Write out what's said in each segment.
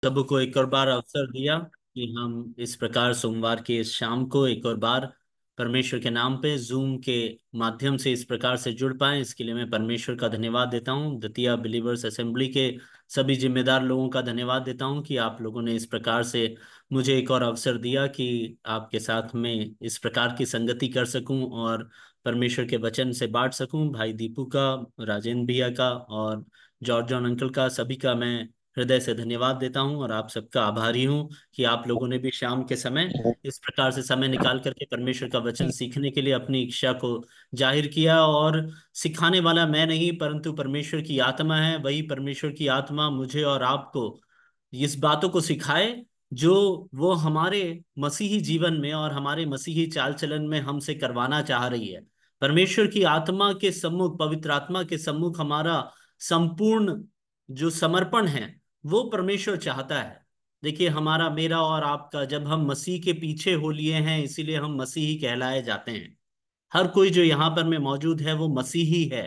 सबको एक और बार अवसर दिया कि हम इस प्रकार सोमवार की इस शाम को एक और बार परमेश्वर के नाम पे जूम के माध्यम से इस प्रकार से जुड़ पाए। इसके लिए मैं परमेश्वर का धन्यवाद देता हूँ। द्वितीय बिलीवर्स असेंबली के सभी जिम्मेदार लोगों का धन्यवाद देता हूँ कि आप लोगों ने इस प्रकार से मुझे एक और अवसर दिया कि आपके साथ में इस प्रकार की संगति कर सकूं और परमेश्वर के वचन से बांट सकूं। भाई दीपू का, राजेंद्र भैया का और जॉर्ज जॉन अंकल का, सभी का मैं हृदय से धन्यवाद देता हूं और आप सबका आभारी हूं कि आप लोगों ने भी शाम के समय इस प्रकार से समय निकाल करके परमेश्वर का वचन सीखने के लिए अपनी इच्छा को जाहिर किया। और सिखाने वाला मैं नहीं परंतु परमेश्वर की आत्मा है। वही परमेश्वर की आत्मा मुझे और आपको इस बातों को सिखाए जो वो हमारे मसीही जीवन में और हमारे मसीही चाल चलन में हमसे करवाना चाह रही है। परमेश्वर की आत्मा के सम्मुख, पवित्र आत्मा के सम्मुख हमारा संपूर्ण जो समर्पण है वो परमेश्वर चाहता है। देखिए, हमारा, मेरा और आपका, जब हम मसीह के पीछे हो लिए हैं इसीलिए हम मसीही कहलाए जाते हैं। हर कोई जो यहाँ पर में मौजूद है वो मसीही है,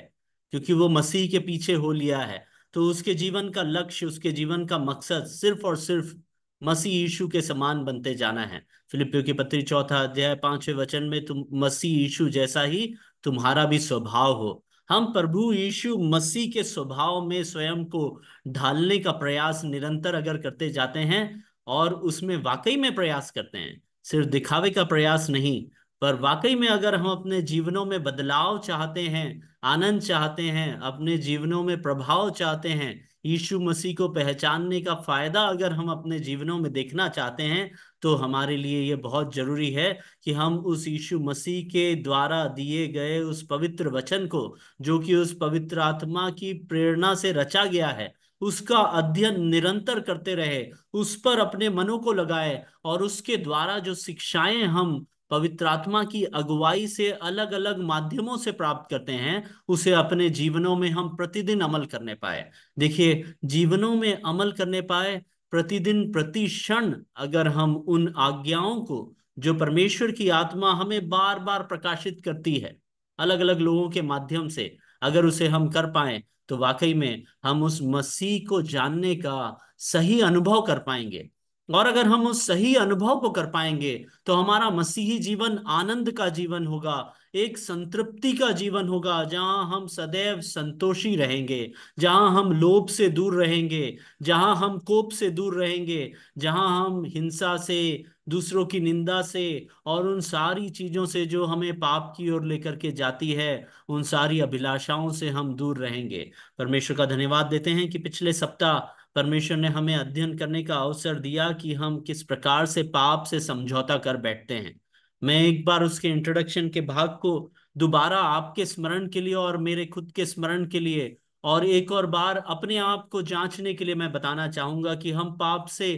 क्योंकि वो मसीह के पीछे हो लिया है। तो उसके जीवन का लक्ष्य, उसके जीवन का मकसद सिर्फ और सिर्फ मसीह यीशु के समान बनते जाना है। फिलिपियों की पत्री 4 अध्याय 5वें वचन में, तुम मसीह यीशु जैसा ही तुम्हारा भी स्वभाव हो। हम प्रभु यीशु मसीह के स्वभाव में स्वयं को ढालने का प्रयास निरंतर अगर करते जाते हैं और उसमें वाकई में प्रयास करते हैं, सिर्फ दिखावे का प्रयास नहीं, पर वाकई में अगर हम अपने जीवनों में बदलाव चाहते हैं, आनंद चाहते हैं, अपने जीवनों में प्रभाव चाहते हैं, यीशु मसीह को पहचानने का फायदा अगर हम अपने जीवनों में देखना चाहते हैं, तो हमारे लिए ये बहुत जरूरी है कि हम उस यीशु मसीह के द्वारा दिए गए उस पवित्र वचन को, जो कि उस पवित्र आत्मा की प्रेरणा से रचा गया है, उसका अध्ययन निरंतर करते रहे, उस पर अपने मनों को लगाए और उसके द्वारा जो शिक्षाएं हम पवित्र आत्मा की अगुवाई से अलग अलग माध्यमों से प्राप्त करते हैं, उसे अपने जीवनों में हम प्रतिदिन अमल करने पाए। देखिए, जीवनों में अमल करने पाए, प्रतिदिन प्रति क्षण अगर हम उन आज्ञाओं को जो परमेश्वर की आत्मा हमें बार बार प्रकाशित करती है अलग अलग लोगों के माध्यम से, अगर उसे हम कर पाए, तो वाकई में हम उस मसीह को जानने का सही अनुभव कर पाएंगे। और अगर हम उस सही अनुभव को कर पाएंगे तो हमारा मसीही जीवन आनंद का जीवन होगा, एक संतृप्ति का जीवन होगा, जहां हम सदैव संतोषी रहेंगे, जहां हम लोभ से दूर रहेंगे, जहां हम कोप से दूर रहेंगे, जहां हम हिंसा से, दूसरों की निंदा से और उन सारी चीजों से जो हमें पाप की ओर लेकर के जाती है, उन सारी अभिलाषाओं से हम दूर रहेंगे। परमेश्वर का धन्यवाद देते हैं कि पिछले सप्ताह परमेश्वर ने हमें अध्ययन करने का अवसर दिया कि हम किस प्रकार से पाप से समझौता कर बैठते हैं। मैं एक बार उसके इंट्रोडक्शन के भाग को दोबारा आपके स्मरण के लिए और मेरे खुद के स्मरण के लिए और एक और बार अपने आप को जांचने के लिए मैं बताना चाहूंगा कि हम पाप से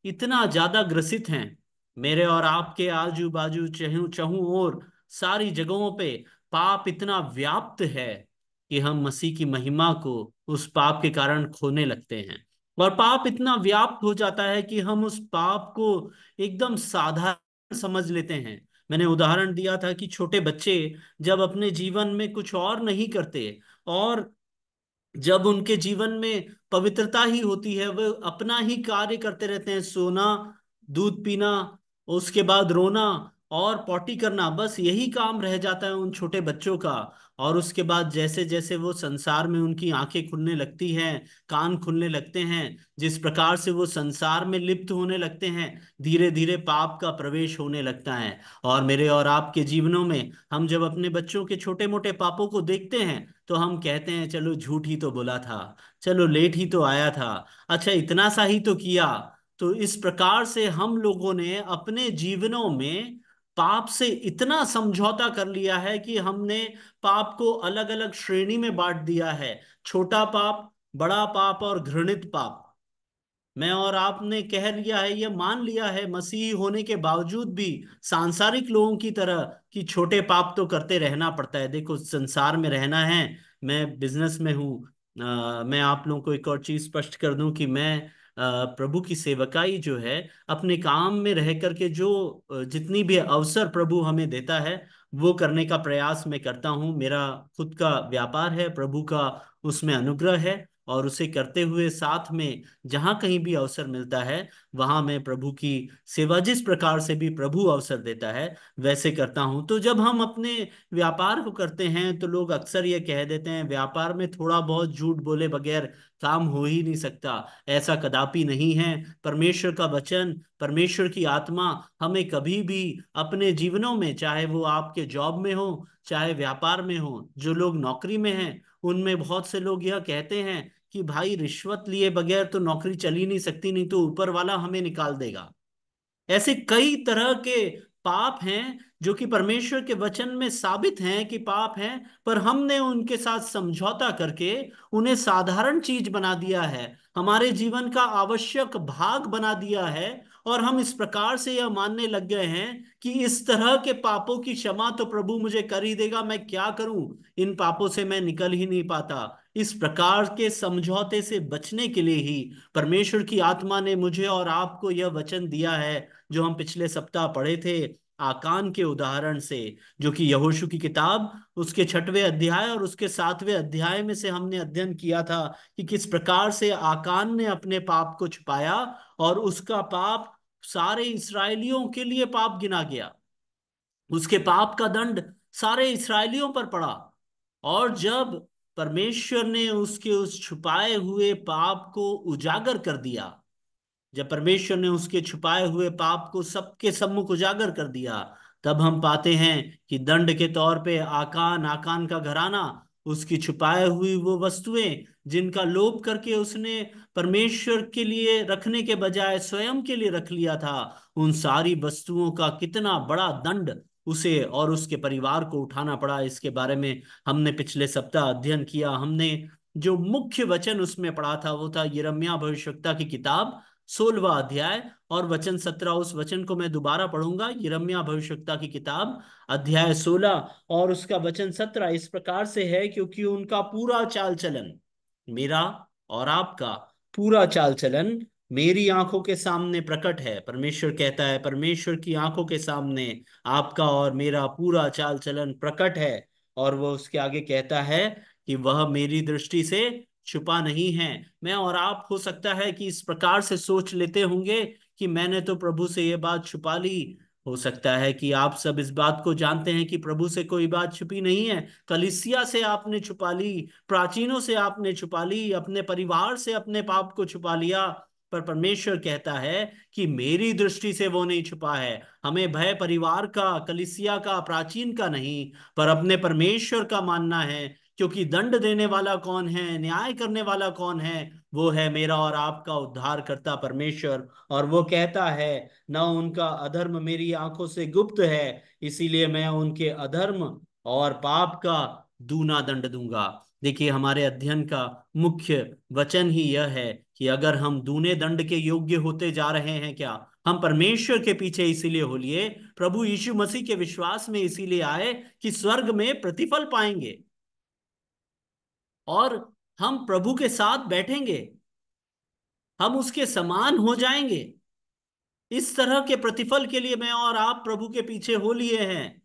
इतना ज्यादा ग्रसित हैं। मेरे और आपके आजू बाजू चहु चहु और सारी जगहों पे पाप इतना व्याप्त है कि हम मसीह की महिमा को उस पाप के कारण खोने लगते हैं। और पाप इतना व्याप्त हो जाता है कि हम उस पाप को एकदम साधारण समझ लेते हैं। मैंने उदाहरण दिया था कि छोटे बच्चे जब अपने जीवन में कुछ और नहीं करते और जब उनके जीवन में पवित्रता ही होती है, वो अपना ही कार्य करते रहते हैं, सोना, दूध पीना, उसके बाद रोना और पॉटी करना, बस यही काम रह जाता है उन छोटे बच्चों का। और उसके बाद जैसे जैसे वो संसार में उनकी आंखें खुलने लगती हैं, कान खुलने लगते हैं, जिस प्रकार से वो संसार में लिप्त होने लगते हैं, धीरे धीरे पाप का प्रवेश होने लगता है। और मेरे और आपके जीवनों में हम जब अपने बच्चों के छोटे मोटे पापों को देखते हैं तो हम कहते हैं चलो झूठ ही तो बोला था, चलो लेट ही तो आया था, अच्छा इतना सा ही तो किया। तो इस प्रकार से हम लोगों ने अपने जीवनों में पाप से इतना समझौता कर लिया है कि हमने पाप को अलग अलग श्रेणी में बांट दिया है, छोटा पाप, बड़ा पाप और घृणित पाप। मैं और आपने कह लिया है, ये मान लिया है मसीही होने के बावजूद भी सांसारिक लोगों की तरह कि छोटे पाप तो करते रहना पड़ता है। देखो, संसार में रहना है, मैं बिजनेस में हूँ। मैं आप लोगों को एक और चीज स्पष्ट कर दूं कि मैं प्रभु की सेवकाई जो है, अपने काम में रह करके जो जितनी भी अवसर प्रभु हमें देता है वो करने का प्रयास मैं करता हूँ। मेरा खुद का व्यापार है, प्रभु का उसमें अनुग्रह है। और उसे करते हुए साथ में जहां कहीं भी अवसर मिलता है वहां मैं प्रभु की सेवा, जिस प्रकार से भी प्रभु अवसर देता है वैसे करता हूं। तो जब हम अपने व्यापार को करते हैं तो लोग अक्सर ये कह देते हैं व्यापार में थोड़ा बहुत झूठ बोले बगैर काम हो ही नहीं सकता। ऐसा कदापि नहीं है। परमेश्वर का वचन, परमेश्वर की आत्मा हमें कभी भी अपने जीवनों में, चाहे वो आपके जॉब में हो चाहे व्यापार में हो, जो लोग नौकरी में हैं उनमें बहुत से लोग यह कहते हैं कि भाई रिश्वत लिए बगैर तो नौकरी चल ही नहीं सकती, नहीं तो ऊपर वाला हमें निकाल देगा। ऐसे कई तरह के पाप हैं जो कि परमेश्वर के वचन में साबित हैं कि पाप हैं, पर हमने उनके साथ समझौता करके उन्हें साधारण चीज बना दिया है, हमारे जीवन का आवश्यक भाग बना दिया है। और हम इस प्रकार से यह मानने लग गए हैं कि इस तरह के पापों की क्षमा तो प्रभु मुझे कर ही देगा, मैं क्या करूं, इन पापों से मैं निकल ही नहीं पाता। इस प्रकार के समझौते से बचने के लिए ही परमेश्वर की आत्मा ने मुझे और आपको यह वचन दिया है जो हम पिछले सप्ताह पढ़े थे आकान के उदाहरण से, जो कि यहोशू की किताब उसके 6वें अध्याय और उसके 7वें अध्याय में से हमने अध्ययन किया था कि किस प्रकार से आकान ने अपने पाप को छुपाया और उसका पाप सारे इसराइलियों के लिए पाप गिना गया। उसके पाप का दंड सारे इसराइलियों पर पड़ा। और जब परमेश्वर ने उसके उस छुपाए हुए पाप को उजागर कर दिया, जब परमेश्वर ने उसके छुपाए हुए पाप को सबके सम्मुख उजागर कर दिया, तब हम पाते हैं कि दंड के तौर पे आकान, आकान का घराना, उसकी छुपाए हुई वो वस्तुएं जिनका लोभ करके उसने परमेश्वर के लिए रखने के बजाय स्वयं के लिए रख लिया था, उन सारी वस्तुओं का कितना बड़ा दंड उसे और उसके परिवार को उठाना पड़ा, इसके बारे में हमने पिछले सप्ताह अध्ययन किया। हमने जो मुख्य वचन उसमें पढ़ा था वो था यिर्मयाह भविष्यवक्ता की किताब 16वां अध्याय और वचन 17। उस वचन को मैं दोबारा पढ़ूंगा। यिर्मयाह भविष्यवक्ता की किताब अध्याय 16 और उसका वचन 17 इस प्रकार से है, क्योंकि उनका पूरा चाल चलन, मेरा और आपका पूरा चाल चलन मेरी आंखों के सामने प्रकट है। परमेश्वर कहता है परमेश्वर की आंखों के सामने आपका और मेरा पूरा चाल चलन प्रकट है। और वो उसके आगे कहता है कि वह मेरी दृष्टि से छुपा नहीं है। मैं और आप हो सकता है कि इस प्रकार से सोच लेते होंगे कि मैंने तो प्रभु से ये बात छुपा ली। हो सकता है कि आप सब इस बात को जानते हैं कि प्रभु से कोई बात छुपी नहीं है, कलीसिया से आपने छुपा ली, प्राचीनों से आपने छुपा ली, अपने परिवार से अपने पाप को छुपा लिया। पर परमेश्वर कहता है कि मेरी दृष्टि से वो नहीं छुपा है। हमें भय परिवार का, कलीसिया का, प्राचीन का नहीं, पर अपने परमेश्वर का मानना है, क्योंकि दंड देने वाला कौन है, न्याय करने वाला कौन है, वो है मेरा और आपका उद्धार करता परमेश्वर। और वो कहता है न उनका अधर्म मेरी आंखों से गुप्त है, इसीलिए मैं उनके अधर्म और पाप का दूना दंड दूंगा। देखिए हमारे अध्ययन का मुख्य वचन ही यह है कि अगर हम दूने दंड के योग्य होते जा रहे हैं क्या, हम परमेश्वर के पीछे इसीलिए हो लिए, प्रभु यीशु मसीह के विश्वास में इसीलिए आए कि स्वर्ग में प्रतिफल पाएंगे और हम प्रभु के साथ बैठेंगे, हम उसके समान हो जाएंगे। इस तरह के प्रतिफल के लिए मैं और आप प्रभु के पीछे हो लिए हैं।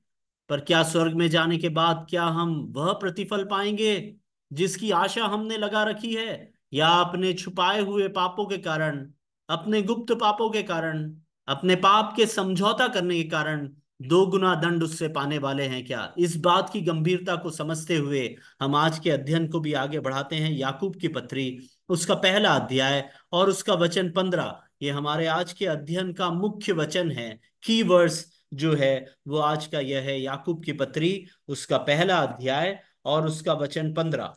पर क्या स्वर्ग में जाने के बाद क्या हम वह प्रतिफल पाएंगे जिसकी आशा हमने लगा रखी है, या अपने छुपाए हुए पापों के कारण, अपने गुप्त पापों के कारण, अपने पाप के समझौता करने के कारण दो गुना दंड उससे पाने वाले हैं क्या? इस बात की गंभीरता को समझते हुए हम आज के अध्ययन को भी आगे बढ़ाते हैं। याकूब की पत्री उसका पहला अध्याय और उसका वचन 15, ये हमारे आज के अध्ययन का मुख्य वचन है। की वर्स जो है वो आज का यह है, याकूब की पत्री उसका पहला अध्याय और उसका वचन 15।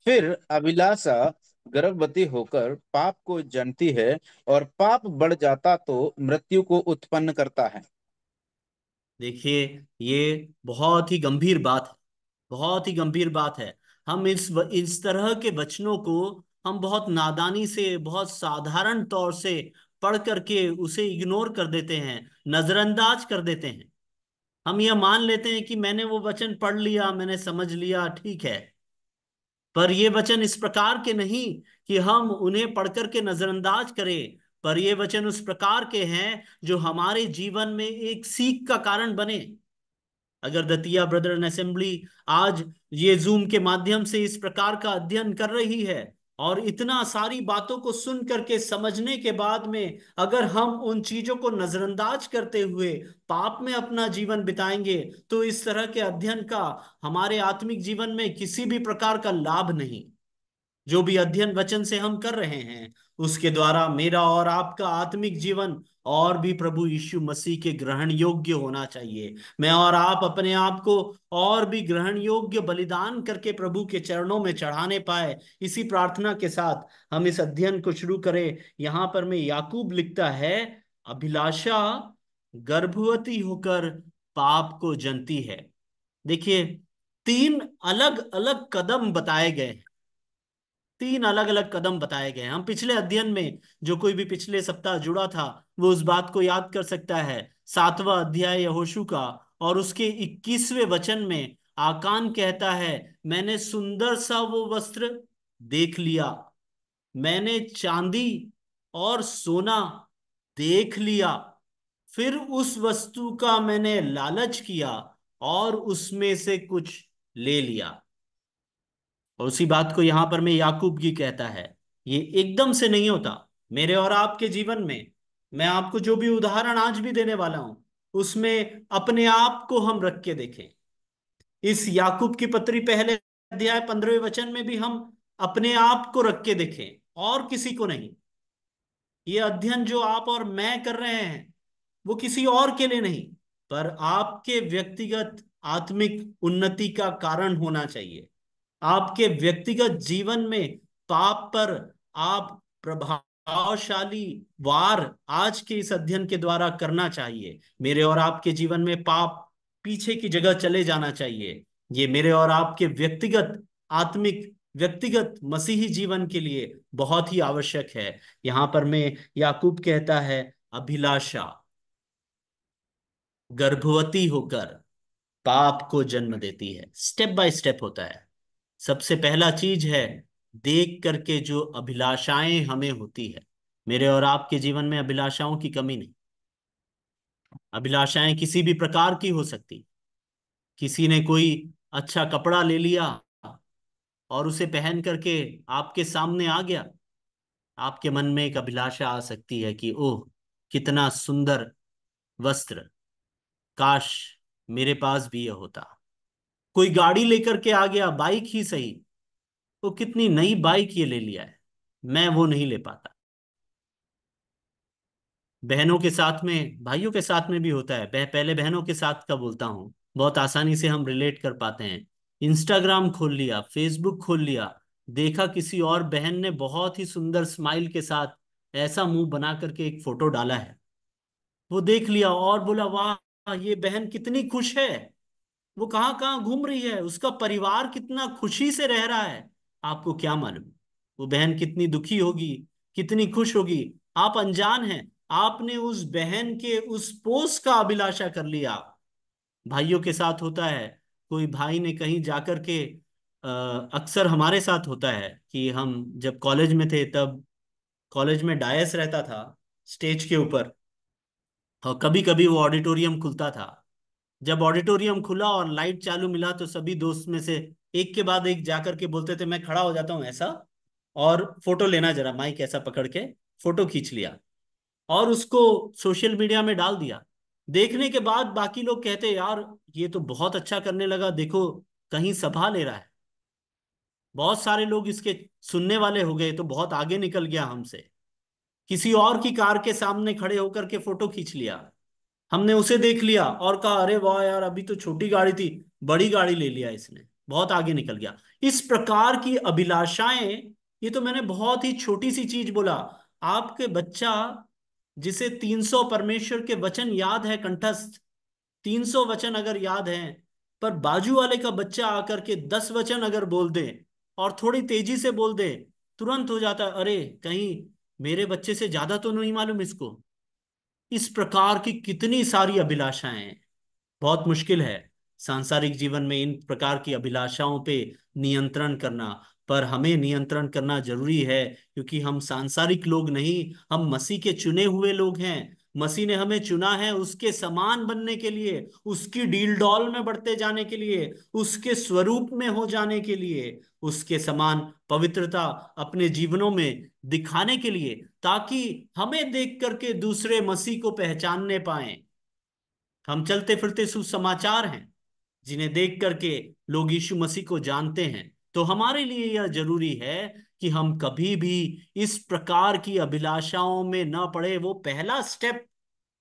फिर अभिलाषा गर्भवती होकर पाप को जनती है, और पाप बढ़ जाता तो मृत्यु को उत्पन्न करता है। देखिए ये बहुत ही गंभीर बात है, बहुत ही गंभीर बात है। हम इस तरह के वचनों को हम बहुत नादानी से, बहुत साधारण तौर से पढ़ करके उसे इग्नोर कर देते हैं, नजरअंदाज कर देते हैं। हम यह मान लेते हैं कि मैंने वो वचन पढ़ लिया, मैंने समझ लिया, ठीक है। पर ये वचन इस प्रकार के नहीं कि हम उन्हें पढ़ करके नजरअंदाज करें, पर ये वचन उस प्रकार के हैं जो हमारे जीवन में एक सीख का कारण बने। अगर दतिया ब्रदरन असेंबली आज ये जूम के माध्यम से इस प्रकार का अध्ययन कर रही है, और इतना सारी बातों को सुन करके समझने के बाद में अगर हम उन चीजों को नजरअंदाज करते हुए पाप में अपना जीवन बिताएंगे, तो इस तरह के अध्ययन का हमारे आत्मिक जीवन में किसी भी प्रकार का लाभ नहीं। जो भी अध्ययन वचन से हम कर रहे हैं, उसके द्वारा मेरा और आपका आत्मिक जीवन और भी प्रभु यीशु मसीह के ग्रहण योग्य होना चाहिए। मैं और आप अपने आप को और भी ग्रहण योग्य बलिदान करके प्रभु के चरणों में चढ़ाने पाए, इसी प्रार्थना के साथ हम इस अध्ययन को शुरू करें। यहाँ पर में याकूब लिखता है, अभिलाषा गर्भवती होकर पाप को जनती है। देखिए, तीन अलग अलग कदम बताए गए, तीन अलग अलग कदम बताए गए हैं। हम पिछले अध्ययन में, जो कोई भी पिछले सप्ताह जुड़ा था वो उस बात को याद कर सकता है, 7वां अध्याय यहोशू का, और उसके 21वें वचन में आकान कहता है, मैंने सुंदर सा वो वस्त्र देख लिया, मैंने चांदी और सोना देख लिया, फिर उस वस्तु का मैंने लालच किया और उसमें से कुछ ले लिया। और उसी बात को यहां पर मैं याकूब की कहता है, ये एकदम से नहीं होता। मेरे और आपके जीवन में मैं आपको जो भी उदाहरण आज भी देने वाला हूं, उसमें अपने आप को हम रख के देखें। इस याकूब की पत्री पहले अध्याय 15वें वचन में भी हम अपने आप को रख के देखें, और किसी को नहीं। ये अध्ययन जो आप और मैं कर रहे हैं, वो किसी और के लिए नहीं, पर आपके व्यक्तिगत आत्मिक उन्नति का कारण होना चाहिए। आपके व्यक्तिगत जीवन में पाप पर आप प्रभावशाली वार आज के इस अध्ययन के द्वारा करना चाहिए। मेरे और आपके जीवन में पाप पीछे की जगह चले जाना चाहिए। ये मेरे और आपके व्यक्तिगत आत्मिक, व्यक्तिगत मसीही जीवन के लिए बहुत ही आवश्यक है। यहां पर मैं याकूब कहता है, अभिलाषा गर्भवती होकर पाप को जन्म देती है। स्टेप बाय स्टेप होता है। सबसे पहला चीज है, देख करके जो अभिलाषाएं हमें होती है। मेरे और आपके जीवन में अभिलाषाओं की कमी नहीं। अभिलाषाएं किसी भी प्रकार की हो सकती। किसी ने कोई अच्छा कपड़ा ले लिया और उसे पहन करके आपके सामने आ गया, आपके मन में एक अभिलाषा आ सकती है कि ओह, कितना सुंदर वस्त्र, काश मेरे पास भी यह होता। कोई गाड़ी लेकर के आ गया, बाइक ही सही, वो कितनी नई बाइक ये ले लिया है, मैं वो नहीं ले पाता। बहनों के साथ में, भाइयों के साथ में भी होता है। पहले बहनों के साथ का बोलता हूँ, बहुत आसानी से हम रिलेट कर पाते हैं। इंस्टाग्राम खोल लिया, फेसबुक खोल लिया, देखा किसी और बहन ने बहुत ही सुंदर स्माइल के साथ ऐसा मुंह बना करके एक फोटो डाला है, वो देख लिया और बोला, वाह ये बहन कितनी खुश है, वो कहाँ कहाँ घूम रही है, उसका परिवार कितना खुशी से रह रहा है। आपको क्या मालूम वो बहन कितनी दुखी होगी, कितनी खुश होगी। आप अनजान हैं, आपने उस बहन के उस पोस्ट का अभिलाषा कर लिया। भाइयों के साथ होता है। कोई भाई ने कहीं जाकर के, अक्सर हमारे साथ होता है कि हम जब कॉलेज में थे, तब कॉलेज में डायस रहता था स्टेज के ऊपर, और कभी कभी वो ऑडिटोरियम खुलता था। जब ऑडिटोरियम खुला और लाइट चालू मिला, तो सभी दोस्त में से एक के बाद एक जाकर के बोलते थे, मैं खड़ा हो जाता हूँ ऐसा, और फोटो लेना जरा, माइक ऐसा पकड़ के फोटो खींच लिया और उसको सोशल मीडिया में डाल दिया। देखने के बाद बाकी लोग कहते, यार ये तो बहुत अच्छा करने लगा, देखो कहीं सभा ले रहा है, बहुत सारे लोग इसके सुनने वाले हो गए, तो बहुत आगे निकल गया हमसे। किसी और की कार के सामने खड़े होकर के फोटो खींच लिया, हमने उसे देख लिया और कहा, अरे वाह यार, अभी तो छोटी गाड़ी थी, बड़ी गाड़ी ले लिया इसने, बहुत आगे निकल गया। इस प्रकार की अभिलाषाएं, ये तो मैंने बहुत ही छोटी सी चीज बोला। आपके बच्चा जिसे 300 परमेश्वर के वचन याद है कंठस्थ, 300 वचन अगर याद हैं, पर बाजू वाले का बच्चा आकर के 10 वचन अगर बोल दे और थोड़ी तेजी से बोल दे, तुरंत हो जाता है, अरे कहीं मेरे बच्चे से ज्यादा तो नहीं मालूम इसको। इस प्रकार की कितनी सारी अभिलाषाएं हैं। बहुत मुश्किल है सांसारिक जीवन में इन प्रकार की अभिलाषाओं पे नियंत्रण करना, पर हमें नियंत्रण करना जरूरी है, क्योंकि हम सांसारिक लोग नहीं, हम मसीह के चुने हुए लोग हैं। मसीह ने हमें चुना है उसके समान बनने के लिए, उसकी डील डॉल में बढ़ते जाने के लिए, उसके स्वरूप में हो जाने के लिए, उसके समान पवित्रता अपने जीवनों में दिखाने के लिए, ताकि हमें देख करके दूसरे मसीह को पहचानने पाए। हम चलते फिरते सुसमाचार हैं जिन्हें देख करके लोग यीशु मसीह को जानते हैं। तो हमारे लिए यह जरूरी है कि हम कभी भी इस प्रकार की अभिलाषाओं में न पड़े। वो पहला स्टेप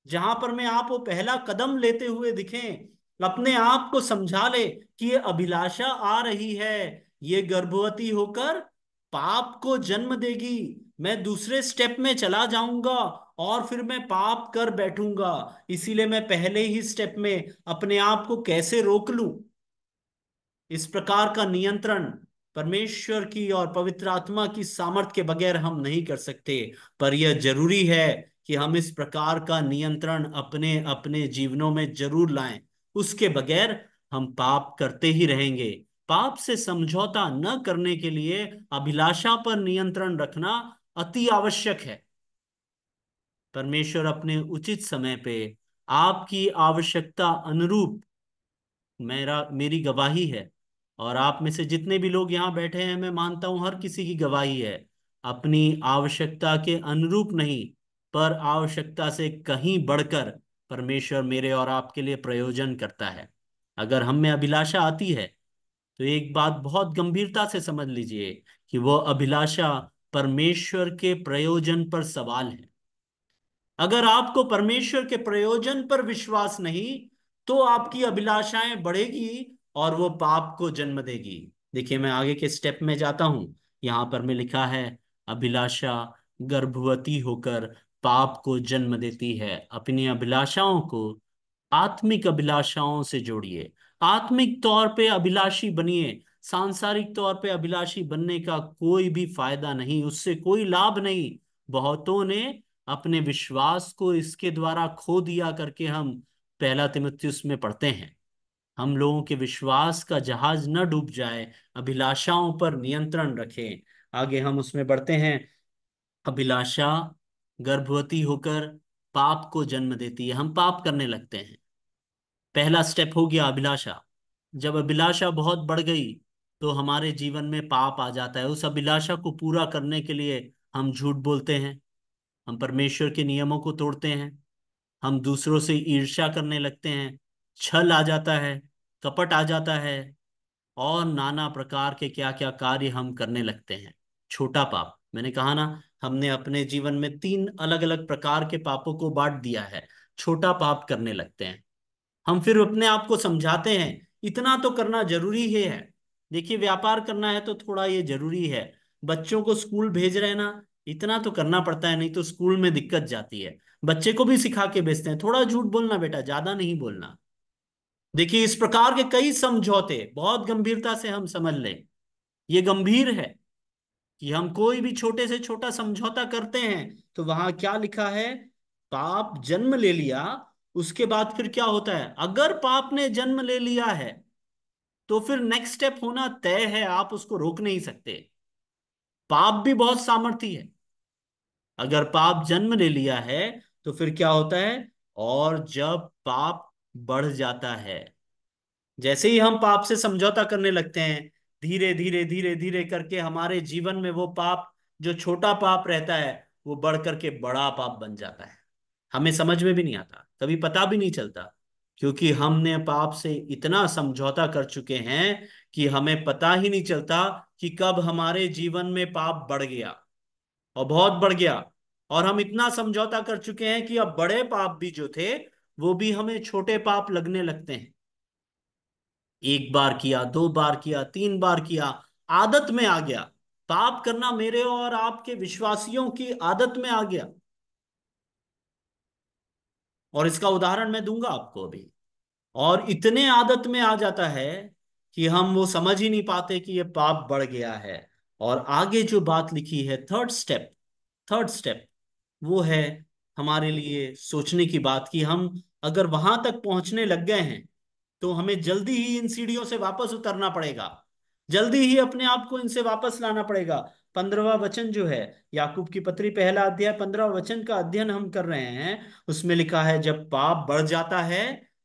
जहां पर मैं आप वो पहला कदम लेते हुए दिखें, अपने आप को समझा ले कि ये अभिलाषा आ रही है, ये गर्भवती होकर पाप को जन्म देगी, मैं दूसरे स्टेप में चला जाऊंगा और फिर मैं पाप कर बैठूंगा। इसीलिए मैं पहले ही स्टेप में अपने आप को कैसे रोक लूं। इस प्रकार का नियंत्रण परमेश्वर की और पवित्र आत्मा की सामर्थ के बगैर हम नहीं कर सकते। पर यह जरूरी है कि हम इस प्रकार का नियंत्रण अपने अपने जीवनों में जरूर लाएं। उसके बगैर हम पाप करते ही रहेंगे। पाप से समझौता न करने के लिए अभिलाषा पर नियंत्रण रखना अति आवश्यक है। परमेश्वर अपने उचित समय पे आपकी आवश्यकता अनुरूप, मेरी गवाही है, और आप में से जितने भी लोग यहाँ बैठे हैं मैं मानता हूं हर किसी की गवाही है, अपनी आवश्यकता के अनुरूप नहीं पर आवश्यकता से कहीं बढ़कर परमेश्वर मेरे और आपके लिए प्रयोजन करता है। अगर हम में अभिलाषा आती है तो एक बात बहुत गंभीरता से समझ लीजिए कि वो अभिलाषा परमेश्वर के प्रयोजन पर सवाल है। अगर आपको परमेश्वर के प्रयोजन पर विश्वास नहीं तो आपकी अभिलाषाएं बढ़ेगी और वो पाप को जन्म देगी। देखिए मैं आगे के स्टेप में जाता हूं। यहां पर में लिखा है अभिलाषा गर्भवती होकर पाप को जन्म देती है। अपनी अभिलाषाओं को आत्मिक अभिलाषाओं से जोड़िए। आत्मिक तौर पे अभिलाषी बनिए। सांसारिक तौर पे अभिलाषी बनने का कोई भी फायदा नहीं, उससे कोई लाभ नहीं। बहुतों ने अपने विश्वास को इसके द्वारा खो दिया करके हम पहला तिमुथियुस में पढ़ते हैं। हम लोगों के विश्वास का जहाज न डूब जाए, अभिलाषाओं पर नियंत्रण रखें। आगे हम उसमें बढ़ते हैं। अभिलाषा गर्भवती होकर पाप को जन्म देती है। हम पाप करने लगते हैं। पहला स्टेप हो गया अभिलाषा। जब अभिलाषा बहुत बढ़ गई तो हमारे जीवन में पाप आ जाता है। उस अभिलाषा को पूरा करने के लिए हम झूठ बोलते हैं, हम परमेश्वर के नियमों को तोड़ते हैं, हम दूसरों से ईर्ष्या करने लगते हैं, छल आ जाता है, कपट आ जाता है, और नाना प्रकार के क्या क्या कार्य हम करने लगते हैं। छोटा पाप, मैंने कहा ना, हमने अपने जीवन में तीन अलग अलग प्रकार के पापों को बांट दिया है। छोटा पाप करने लगते हैं। हम फिर अपने आप को समझाते हैं इतना तो करना जरूरी ही है। देखिए व्यापार करना है तो थोड़ा ये जरूरी है। बच्चों को स्कूल भेज रहे हैं ना, इतना तो करना पड़ता है, नहीं तो स्कूल में दिक्कत जाती है। बच्चे को भी सिखा के भेजते हैं थोड़ा झूठ बोलना बेटा, ज्यादा नहीं बोलना। देखिए इस प्रकार के कई समझौते बहुत गंभीरता से हम समझ लें। ये गंभीर है कि हम कोई भी छोटे से छोटा समझौता करते हैं तो वहां क्या लिखा है, पाप जन्म ले लिया। उसके बाद फिर क्या होता है, अगर पाप ने जन्म ले लिया है तो फिर नेक्स्ट स्टेप होना तय है, आप उसको रोक नहीं सकते। पाप भी बहुत सामर्थी है। अगर पाप जन्म ले लिया है तो फिर क्या होता है, और जब पाप बढ़ जाता है, जैसे ही हम पाप से समझौता करने लगते हैं, धीरे धीरे धीरे धीरे करके हमारे जीवन में वो पाप, जो छोटा पाप रहता है, वो बढ़ करके बड़ा पाप बन जाता है। हमें समझ में भी नहीं आता, कभी पता भी नहीं चलता, क्योंकि हमने पाप से इतना समझौता कर चुके हैं कि हमें पता ही नहीं चलता कि कब हमारे जीवन में पाप बढ़ गया और बहुत बढ़ गया। और हम इतना समझौता कर चुके हैं कि अब बड़े पाप भी जो थे वो भी हमें छोटे पाप लगने लगते हैं। एक बार किया, दो बार किया, तीन बार किया, आदत में आ गया। पाप करना मेरे और आपके विश्वासियों की आदत में आ गया। और इसका उदाहरण मैं दूंगा आपको अभी। और इतने आदत में आ जाता है कि हम वो समझ ही नहीं पाते कि ये पाप बढ़ गया है। और आगे जो बात लिखी है, थर्ड स्टेप, थर्ड स्टेप वो है हमारे लिए सोचने की बात कि हम अगर वहां तक पहुंचने लग गए हैं तो हमें जल्दी ही इन सीढ़ियों से वापस उतरना पड़ेगा। जल्दी ही अपने आप को इनसे वापस लाना पड़ेगा। 15वां वचन जो है, याकूब की पत्री पहला अध्याय 15वां वचन का अध्ययन हम कर रहे हैं। उसमें लिखा है, जब पाप बढ़ जाता है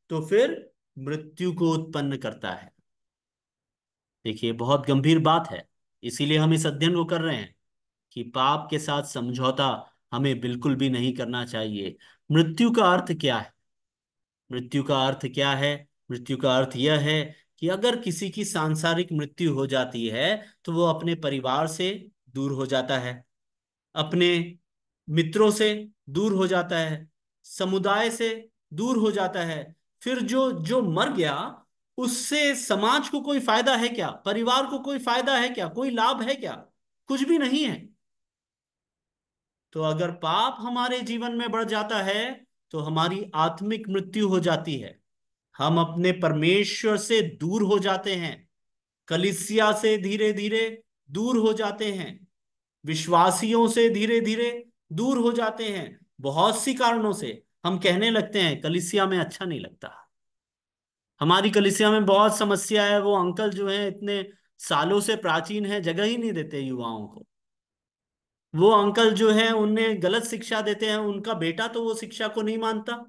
तो फिर मृत्यु को उत्पन्न करता है। देखिए, बहुत गंभीर बात है। इसीलिए हम इस अध्ययन को कर रहे हैं कि पाप के साथ समझौता हमें बिल्कुल भी नहीं करना चाहिए। मृत्यु का अर्थ क्या है? मृत्यु का अर्थ क्या है? मृत्यु का अर्थ यह है कि अगर किसी की सांसारिक मृत्यु हो जाती है तो वो अपने परिवार से दूर हो जाता है, अपने मित्रों से दूर हो जाता है, समुदाय से दूर हो जाता है। फिर जो जो मर गया, उससे समाज को कोई फायदा है क्या? परिवार को कोई फायदा है क्या? कोई लाभ है क्या? कुछ भी नहीं है। तो अगर पाप हमारे जीवन में बढ़ जाता है तो हमारी आत्मिक मृत्यु हो जाती है। हम अपने परमेश्वर से दूर हो जाते हैं, कलीसिया से धीरे धीरे दूर हो जाते हैं, विश्वासियों से धीरे धीरे दूर हो जाते हैं। बहुत सी कारणों से हम कहने लगते हैं कलीसिया में अच्छा नहीं लगता, हमारी कलीसिया में बहुत समस्या है, वो अंकल जो हैं इतने सालों से प्राचीन है, जगह ही नहीं देते युवाओं को। वो अंकल जो है उन्हें गलत शिक्षा देते हैं, उनका बेटा तो वो शिक्षा को नहीं मानता,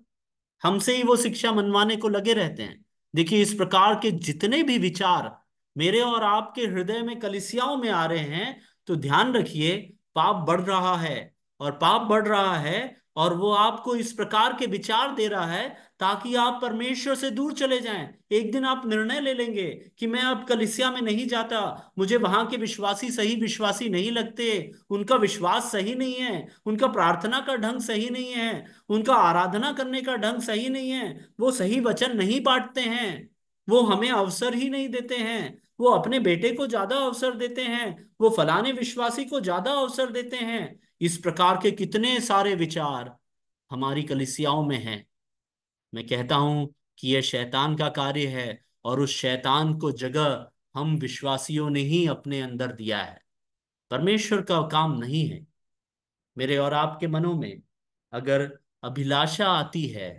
हमसे ही वो शिक्षा मनवाने को लगे रहते हैं। देखिए, इस प्रकार के जितने भी विचार मेरे और आपके हृदय में कलिसियाओं में आ रहे हैं, तो ध्यान रखिए, पाप बढ़ रहा है। और पाप बढ़ रहा है, और वो आपको इस प्रकार के विचार दे रहा है ताकि आप परमेश्वर से दूर चले जाएं। एक दिन आप निर्णय ले लेंगे कि मैं अब कलिसिया में नहीं जाता, मुझे वहां के विश्वासी सही विश्वासी नहीं लगते, उनका विश्वास सही नहीं है, उनका प्रार्थना का ढंग सही नहीं है, उनका आराधना करने का ढंग सही नहीं है, वो सही वचन नहीं बांटते हैं, वो हमें अवसर ही नहीं देते हैं, वो अपने बेटे को ज्यादा अवसर देते हैं, वो फलाने विश्वासी को ज्यादा अवसर देते हैं। इस प्रकार के कितने सारे विचार हमारी कलीसियाओं में हैं। मैं कहता हूं कि यह शैतान का कार्य है, और उस शैतान को जगह हम विश्वासियों ने ही अपने अंदर दिया है, परमेश्वर का काम नहीं है। मेरे और आपके मनों में अगर अभिलाषा आती है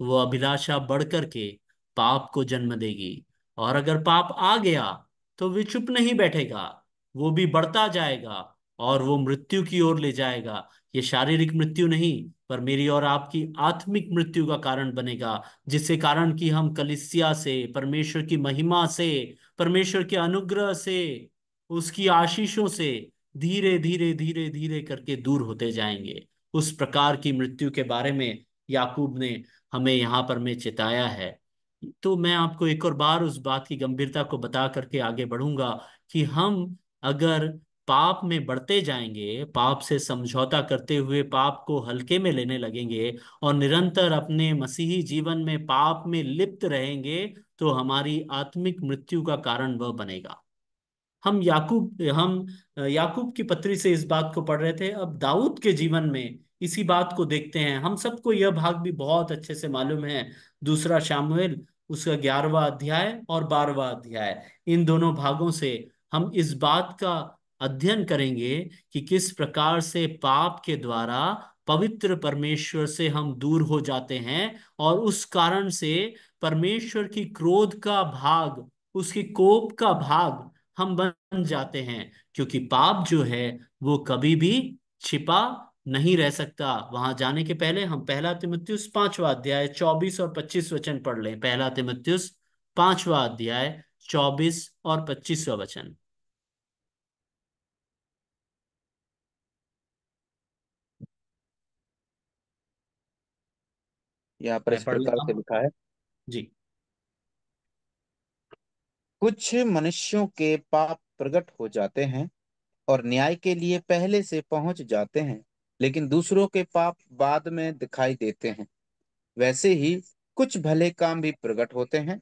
तो वो अभिलाषा बढ़ करके पाप को जन्म देगी। और अगर पाप आ गया तो वे चुप नहीं बैठेगा, वो भी बढ़ता जाएगा, और वो मृत्यु की ओर ले जाएगा। ये शारीरिक मृत्यु नहीं, पर मेरी और आपकी आत्मिक मृत्यु का कारण बनेगा, जिससे कारण कि हम कलीसिया से, परमेश्वर की महिमा से, परमेश्वर के अनुग्रह से, उसकी आशीषों से धीरे धीरे धीरे धीरे करके दूर होते जाएंगे। उस प्रकार की मृत्यु के बारे में याकूब ने हमें यहाँ पर में चिताया है। तो मैं आपको एक और बार उस बात की गंभीरता को बता करके आगे बढ़ूंगा कि हम अगर पाप में बढ़ते जाएंगे, पाप से समझौता करते हुए पाप को हल्के में लेने लगेंगे, और निरंतर अपने मसीही जीवन में पाप में लिप्त रहेंगे, तो हमारी आत्मिक मृत्यु का कारण वह बनेगा। हम याकूब की पत्री से इस बात को पढ़ रहे थे। अब दाऊद के जीवन में इसी बात को देखते हैं। हम सबको यह भाग भी बहुत अच्छे से मालूम है, दूसरा शामुएल उसका 11वां अध्याय और 12वां अध्याय। इन दोनों भागों से हम इस बात का अध्ययन करेंगे कि किस प्रकार से पाप के द्वारा पवित्र परमेश्वर से हम दूर हो जाते हैं, और उस कारण से परमेश्वर की क्रोध का भाग, उसकी कोप का भाग हम बन जाते हैं। क्योंकि पाप जो है वो कभी भी छिपा नहीं रह सकता। वहां जाने के पहले हम पहला तिमुथियुस 5वां अध्याय 24 और 25 वचन पढ़ लें। पहला तिमुथियुस 5वां अध्याय 24 और 25वां वचन। यहाँ पर मैं इस पढ़ प्रकार लेता से हूँ लिखा है। जी। कुछ मनुष्यों के पाप प्रकट हो जाते हैं और न्याय के लिए पहले से पहुंच जाते हैं, लेकिन दूसरों के पाप बाद में दिखाई देते हैं। वैसे ही कुछ भले काम भी प्रकट होते हैं,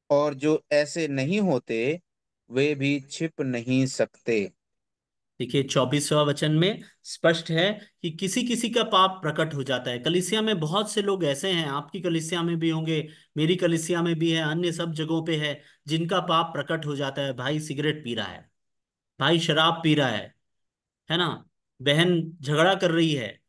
और जो ऐसे नहीं होते वे भी छिप नहीं सकते। देखिए, 24वां वचन में स्पष्ट है कि किसी किसी का पाप प्रकट हो जाता है। कलीसिया में बहुत से लोग ऐसे हैं, आपकी कलीसिया में भी होंगे, मेरी कलीसिया में भी है, अन्य सब जगहों पे है, जिनका पाप प्रकट हो जाता है। भाई सिगरेट पी रहा है, भाई शराब पी रहा है ना, बहन झगड़ा कर रही है,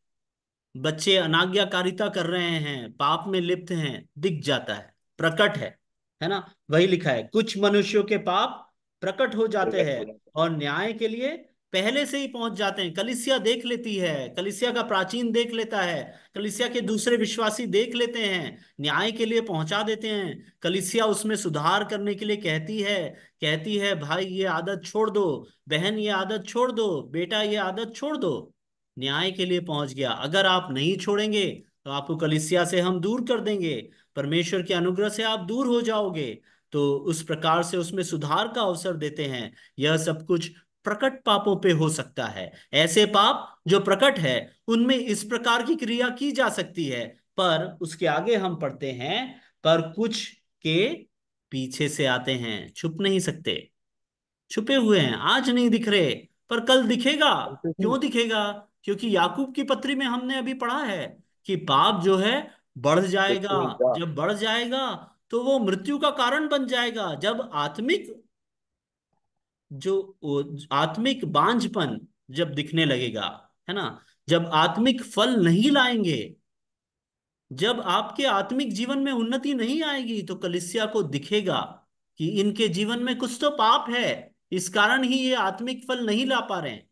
बच्चे अनाज्ञाकारिता कर रहे हैं, पाप में लिप्त हैं, दिख जाता है, प्रकट है ना। वही लिखा है, कुछ मनुष्यों के पाप प्रकट हो जाते प्रकट हैं हो जाता और न्याय के लिए पहले से ही पहुंच जाते हैं। कलीसिया देख लेती है, कलीसिया का प्राचीन देख लेता है, कलीसिया के दूसरे विश्वासी देख लेते हैं, न्याय के लिए पहुंचा देते हैं। कलीसिया उसमें सुधार करने के लिए कहती है भाई ये आदत छोड़ दो, बहन ये आदत छोड़ दो, बेटा ये आदत छोड़ दो। न्याय के लिए पहुंच गया। अगर आप नहीं छोड़ेंगे तो आपको कलीसिया से हम दूर कर देंगे, परमेश्वर के अनुग्रह से आप दूर हो जाओगे। तो उस प्रकार से उसमें सुधार का अवसर देते हैं। यह सब कुछ प्रकट पापों पे हो सकता है। ऐसे पाप जो प्रकट है उनमें इस प्रकार की क्रिया की जा सकती है। पर उसके आगे हम पढ़ते हैं, पर कुछ के पीछे से आते हैं, छुप नहीं सकते, छुपे हुए हैं, आज नहीं दिख रहे पर कल दिखेगा। है। क्यों दिखेगा? क्योंकि याकूब की पत्री में हमने अभी पढ़ा है कि पाप जो है बढ़ जाएगा। दिखेगा। जब बढ़ जाएगा तो वो मृत्यु का कारण बन जाएगा। जब आत्मिक जो आत्मिक बांझपन जब दिखने लगेगा, है ना, जब आत्मिक फल नहीं लाएंगे, जब आपके आत्मिक जीवन में उन्नति नहीं आएगी, तो कलीसिया को दिखेगा कि इनके जीवन में कुछ तो पाप है, इस कारण ही ये आत्मिक फल नहीं ला पा रहे हैं।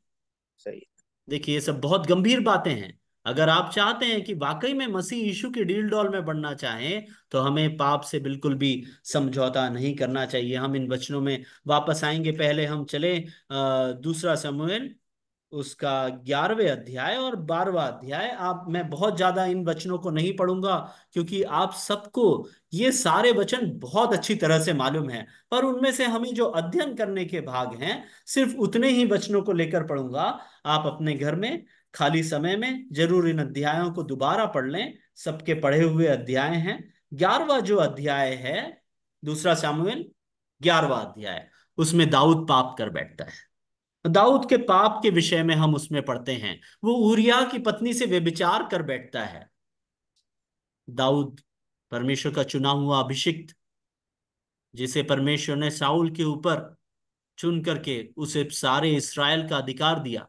सही। देखिए ये सब बहुत गंभीर बातें हैं। अगर आप चाहते हैं कि वाकई में मसीह यीशु की डील डॉल में बढ़ना चाहें, तो हमें पाप से बिल्कुल भी समझौता नहीं करना चाहिए। हम इन वचनों में वापस आएंगे। पहले हम चले दूसरा समूएल, उसका 11वें अध्याय और 12वां अध्याय। आप मैं बहुत ज्यादा इन वचनों को नहीं पढ़ूंगा, क्योंकि आप सबको ये सारे वचन बहुत अच्छी तरह से मालूम है। पर उनमें से हमें जो अध्ययन करने के भाग हैं, सिर्फ उतने ही वचनों को लेकर पढ़ूंगा। आप अपने घर में खाली समय में जरूर इन अध्यायों को दोबारा पढ़ लें। सबके पढ़े हुए अध्याय हैं। 11वां जो अध्याय है, दूसरा सामुएल 11वां अध्याय, उसमें दाऊद पाप कर बैठता है। दाऊद के पाप के विषय में हम उसमें पढ़ते हैं। वो उरिया की पत्नी से व्यभिचार कर बैठता है। दाऊद परमेश्वर का चुना हुआ अभिषिक्त, जिसे परमेश्वर ने साउल के ऊपर चुन करके उसे सारे इस्राएल का अधिकार दिया,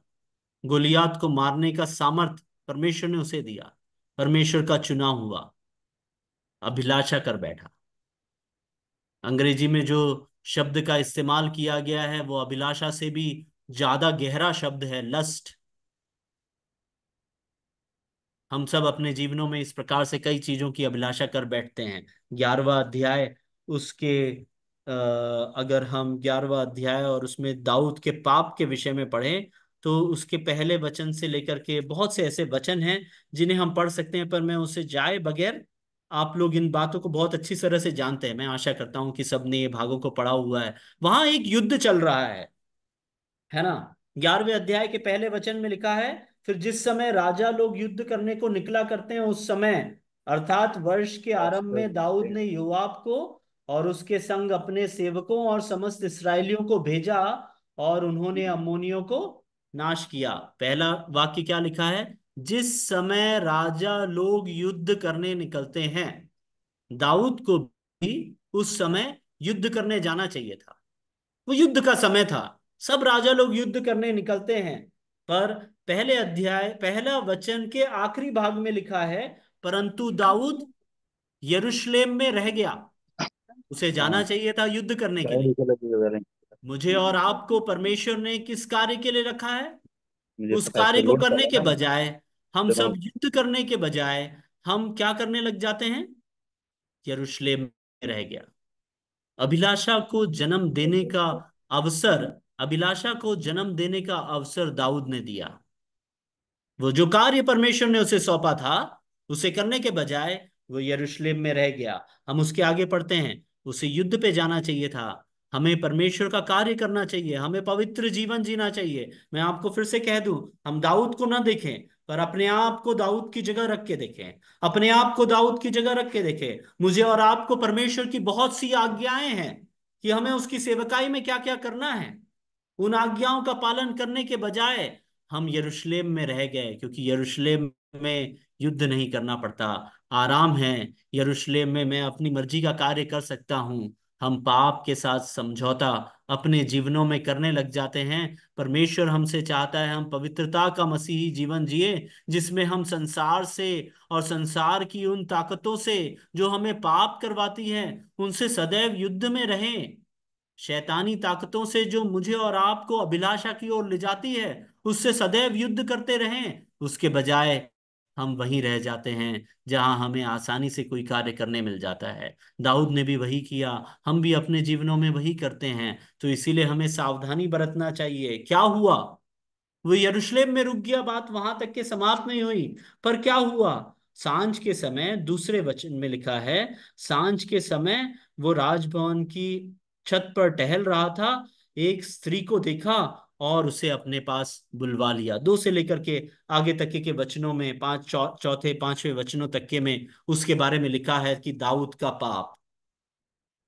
गोलियात को मारने का सामर्थ परमेश्वर ने उसे दिया। परमेश्वर का चुना हुआ अभिलाषा कर बैठा। अंग्रेजी में जो शब्द का इस्तेमाल किया गया है वो अभिलाषा से भी ज्यादा गहरा शब्द है, लस्ट। हम सब अपने जीवनों में इस प्रकार से कई चीजों की अभिलाषा कर बैठते हैं। 11वां अध्याय, उसके अगर हम 11वां अध्याय और उसमें दाऊद के पाप के विषय में पढ़ें, तो उसके पहले वचन से लेकर के बहुत से ऐसे वचन हैं जिन्हें हम पढ़ सकते हैं। पर मैं उसे जाए बगैर, आप लोग इन बातों को बहुत अच्छी तरह से जानते हैं। मैं आशा करता हूं कि सबने ये भागों को पढ़ा हुआ है। वहां एक युद्ध चल रहा है ना। 11वें अध्याय के पहले वचन में लिखा है, फिर जिस समय राजा लोग युद्ध करने को निकला करते हैं उस समय, अर्थात वर्ष के आरंभ में, दाऊद ने योआब को और उसके संग अपने सेवकों और समस्त इस्राएलियों को भेजा, और उन्होंने अम्मोनियों को नाश किया। पहला वाक्य क्या लिखा है? जिस समय राजा लोग युद्ध करने निकलते हैं। दाऊद को भी उस समय युद्ध करने जाना चाहिए था। वो युद्ध का समय था, सब राजा लोग युद्ध करने निकलते हैं। पर पहले अध्याय पहला वचन के आखिरी भाग में लिखा है, परंतु दाऊद यरूशलेम में रह गया। उसे जाना हाँ। चाहिए था युद्ध करने के पहले लिए। चलो तो करें। मुझे और आपको परमेश्वर ने किस कार्य के लिए रखा है? मुझे उस पता है, कार्य को सुलोन करने के चलाना है। बजाय, हम चलो। सब युद्ध करने के बजाय, हम क्या करने लग जाते हैं? यरूशलेम में रह गया। अभिलाषा को जन्म देने का अवसर, अभिलाषा को जन्म देने का अवसर दाऊद ने दिया। वो जो कार्य परमेश्वर ने उसे सौंपा था, उसे करने के बजाय वो यरूशलेम में रह गया। हम उसके आगे पढ़ते हैं, उसे युद्ध पे जाना चाहिए था। हमें परमेश्वर का कार्य करना चाहिए, हमें पवित्र जीवन जीना चाहिए। मैं आपको फिर से कह दूं, हम दाऊद को ना देखें, पर अपने आप को दाऊद की जगह रख के देखें। अपने आप को दाऊद की जगह रख के देखें। मुझे और आपको परमेश्वर की बहुत सी आज्ञाएं हैं कि हमें उसकी सेवकाई में क्या क्या करना है। उन आज्ञाओं का पालन करने के बजाय हम यरूशलेम में रह गए, क्योंकि यरूशलेम में युद्ध नहीं करना पड़ता, आराम है। यरूशलेम में मैं अपनी मर्जी का कार्य कर सकता हूँ। हम पाप के साथ समझौता अपने जीवनों में करने लग जाते हैं। परमेश्वर हमसे चाहता है हम पवित्रता का मसीही जीवन जिए, जिसमें हम संसार से और संसार की उन ताकतों से जो हमें पाप करवाती हैं, उनसे सदैव युद्ध में रहें। शैतानी ताकतों से जो मुझे और आपको अभिलाषा की ओर ले जाती है, उससे सदैव युद्ध करते रहें, उसके बजाय हम वहीं रह जाते हैं जहां हमें आसानी से कोई कार्य करने मिल जाता है। दाऊद ने भी वही किया, हम भी अपने जीवनों में वही करते हैं। तो इसीलिए हमें सावधानी बरतना चाहिए। क्या हुआ? वो यरूशलेम में रुक गया, बात वहां तक के समाप्त नहीं हुई। पर क्या हुआ? सांझ के समय, दूसरे वचन में लिखा है, सांझ के समय वो राजभवन की छत पर टहल रहा था, एक स्त्री को देखा और उसे अपने पास बुलवा लिया। 2 से लेकर के आगे तक के वचनों में, चौथे पांचवें वचनों तक के में उसके बारे में लिखा है कि दाऊद का पाप।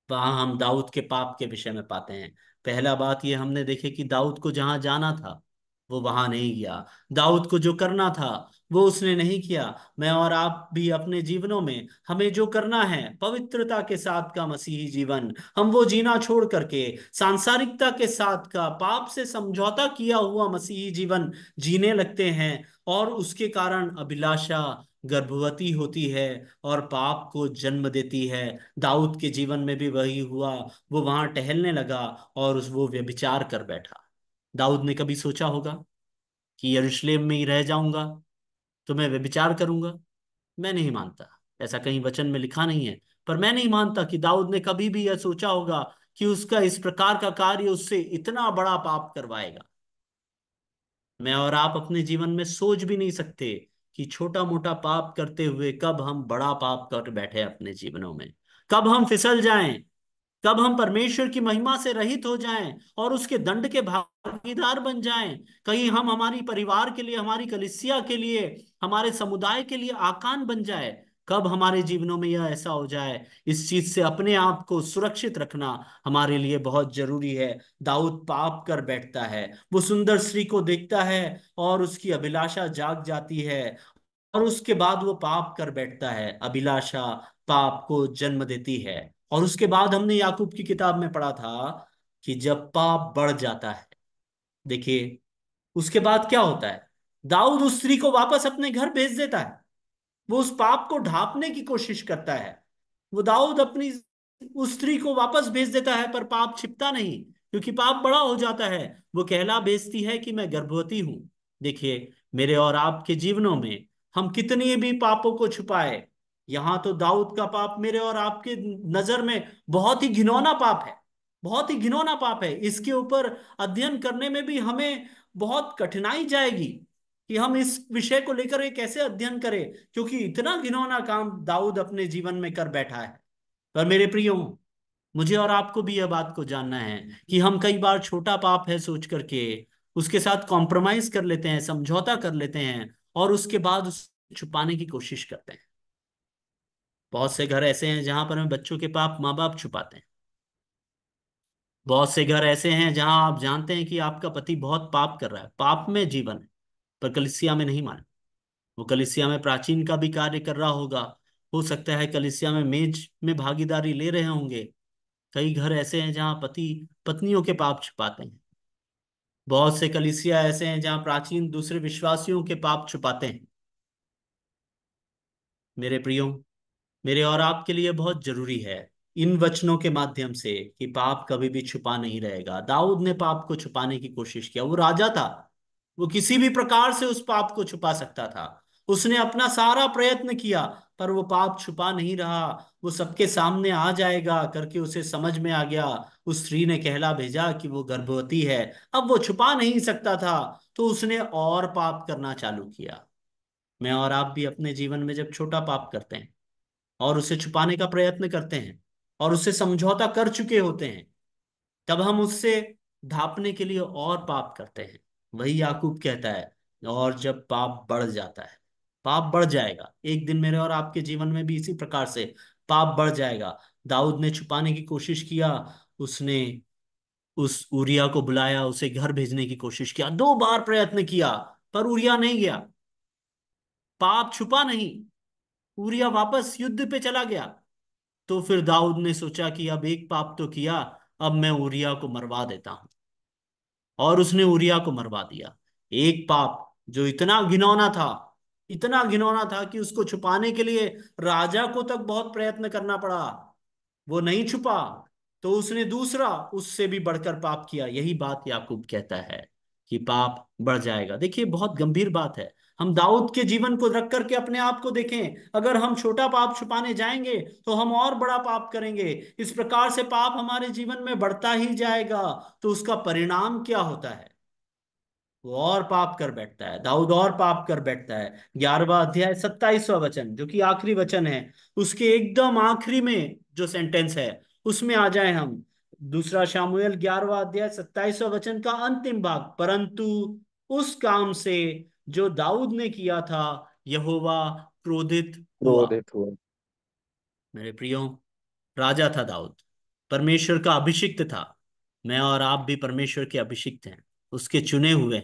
वहां हम दाऊद के पाप के विषय में पाते हैं। पहला बात ये हमने देखे कि दाऊद को जहां जाना था वो वहां नहीं गया। दाऊद को जो करना था वो उसने नहीं किया। मैं और आप भी अपने जीवनों में, हमें जो करना है पवित्रता के साथ का मसीही जीवन, हम वो जीना छोड़ करके सांसारिकता के साथ का पाप से समझौता किया हुआ मसीही जीवन जीने लगते हैं। और उसके कारण अभिलाषा गर्भवती होती है और पाप को जन्म देती है। दाऊद के जीवन में भी वही हुआ। वो वहां टहलने लगा और वो व्यभिचार कर बैठा। दाऊद ने कभी सोचा होगा कि यरूशलेम में ही रह जाऊंगा तो मैं व्यभिचार करूंगा? मैं नहीं मानता। ऐसा कहीं वचन में लिखा नहीं है। पर मैं नहीं मानता कि दाऊद ने कभी भी यह सोचा होगा कि उसका इस प्रकार का कार्य उससे इतना बड़ा पाप करवाएगा। मैं और आप अपने जीवन में सोच भी नहीं सकते कि छोटा मोटा पाप करते हुए कब हम बड़ा पाप कर बैठे अपने जीवनों में, कब हम फिसल जाएं, कब हम परमेश्वर की महिमा से रहित हो जाएं और उसके दंड के भागीदार बन जाएं। कहीं हम हमारी परिवार के लिए, हमारी कलीसिया के लिए, हमारे समुदाय के लिए आकान बन जाए। कब हमारे जीवनों में यह ऐसा हो जाए। इस चीज से अपने आप को सुरक्षित रखना हमारे लिए बहुत जरूरी है। दाऊद पाप कर बैठता है, वो सुंदर स्त्री को देखता है और उसकी अभिलाषा जाग जाती है, और उसके बाद वो पाप कर बैठता है। अभिलाषा पाप को जन्म देती है। और उसके बाद हमने याकूब की किताब में पढ़ा था कि जब पाप बढ़ जाता है, देखिए उसके बाद क्या होता है। दाऊद उस स्त्री को वापस अपने घर भेज देता है। वो उस पाप को ढांपने की कोशिश करता है। वो दाऊद अपनी उस स्त्री को वापस भेज देता है, पर पाप छिपता नहीं, क्योंकि पाप बड़ा हो जाता है। वो कहला भेजती है कि मैं गर्भवती हूं। देखिए, मेरे और आपके जीवनों में हम कितनी भी पापों को छुपाए, यहां तो दाऊद का पाप मेरे और आपके नजर में बहुत ही घिनौना पाप है। बहुत ही घिनौना पाप है। इसके ऊपर अध्ययन करने में भी हमें बहुत कठिनाई जाएगी कि हम इस विषय को लेकर ये कैसे अध्ययन करें, क्योंकि इतना घिनौना काम दाऊद अपने जीवन में कर बैठा है। पर मेरे प्रियो, मुझे और आपको भी यह बात को जानना है कि हम कई बार छोटा पाप है सोच करके उसके साथ कॉम्प्रोमाइज कर लेते हैं, समझौता कर लेते हैं, और उसके बाद उसे छुपाने की कोशिश करते हैं। बहुत से घर ऐसे हैं जहां पर हमें बच्चों के पाप माँ बाप छुपाते हैं। बहुत से घर ऐसे हैं जहां आप जानते हैं कि आपका पति बहुत पाप कर रहा है, पाप में जीवन है, पर कलिसिया में नहीं माने। वो कलिसिया में प्राचीन का भी कार्य कर रहा होगा। हो सकता है कलिसिया में मेज में भागीदारी ले रहे होंगे। कई घर ऐसे हैं जहां पति पत्नियों के पाप छुपाते हैं। बहुत से कलीसिया ऐसे हैं जहां प्राचीन दूसरे विश्वासियों के पाप छुपाते हैं। मेरे प्रियो, मेरे और आपके लिए बहुत जरूरी है इन वचनों के माध्यम से कि पाप कभी भी छुपा नहीं रहेगा। दाऊद ने पाप को छुपाने की कोशिश किया। वो राजा था, वो किसी भी प्रकार से उस पाप को छुपा सकता था। उसने अपना सारा प्रयत्न किया, पर वो पाप छुपा नहीं रहा। वो सबके सामने आ जाएगा करके उसे समझ में आ गया। उस स्त्री ने कहला भेजा कि वो गर्भवती है। अब वो छुपा नहीं सकता था, तो उसने और पाप करना चालू किया। मैं और आप भी अपने जीवन में जब छोटा पाप करते हैं और उसे छुपाने का प्रयत्न करते हैं और उससे समझौता कर चुके होते हैं, तब हम उससे ढांपने के लिए और पाप करते हैं। वही याकूब कहता है, और जब पाप बढ़ जाता है, पाप बढ़ जाएगा एक दिन मेरे और आपके जीवन में भी इसी प्रकार से पाप बढ़ जाएगा। दाऊद ने छुपाने की कोशिश किया। उसने उस उरिया को बुलाया, उसे घर भेजने की कोशिश किया, 2 बार प्रयत्न किया, पर उरिया नहीं गया। पाप छुपा नहीं, उरिया वापस युद्ध पे चला गया। तो फिर दाऊद ने सोचा कि अब एक पाप तो किया, अब मैं उरिया को मरवा देता हूं। और उसने उरिया को मरवा दिया। एक पाप जो इतना घिनौना था, इतना घिनौना था कि उसको छुपाने के लिए राजा को तक बहुत प्रयत्न करना पड़ा। वो नहीं छुपा। तो उसने दूसरा उससे भी बढ़कर पाप किया। यही बात याकूब कहता है कि पाप बढ़ जाएगा। देखिए बहुत गंभीर बात है। हम दाऊद के जीवन को रख करके अपने आप को देखें, अगर हम छोटा पाप छुपाने जाएंगे तो हम और बड़ा पाप करेंगे। इस प्रकार से पाप हमारे जीवन में बढ़ता ही जाएगा। तो उसका परिणाम क्या होता है? वो और पाप कर बैठता है, दाऊद और पाप कर बैठता है। 11वां अध्याय 27वां वचन, जो कि आखिरी वचन है, उसके एकदम आखिरी में जो सेंटेंस है उसमें आ जाए हम। दूसरा शामुएल 11वां अध्याय 27वां वचन का अंतिम भाग, परंतु उस काम से जो दाऊद ने किया था यहोवा क्रोधित हुआ। क्रोधित हुआ। मेरे प्रियो, राजा था दाऊद, परमेश्वर का अभिषिक्त था। मैं और आप भी परमेश्वर के अभिषिक्त हैं, उसके चुने हुए।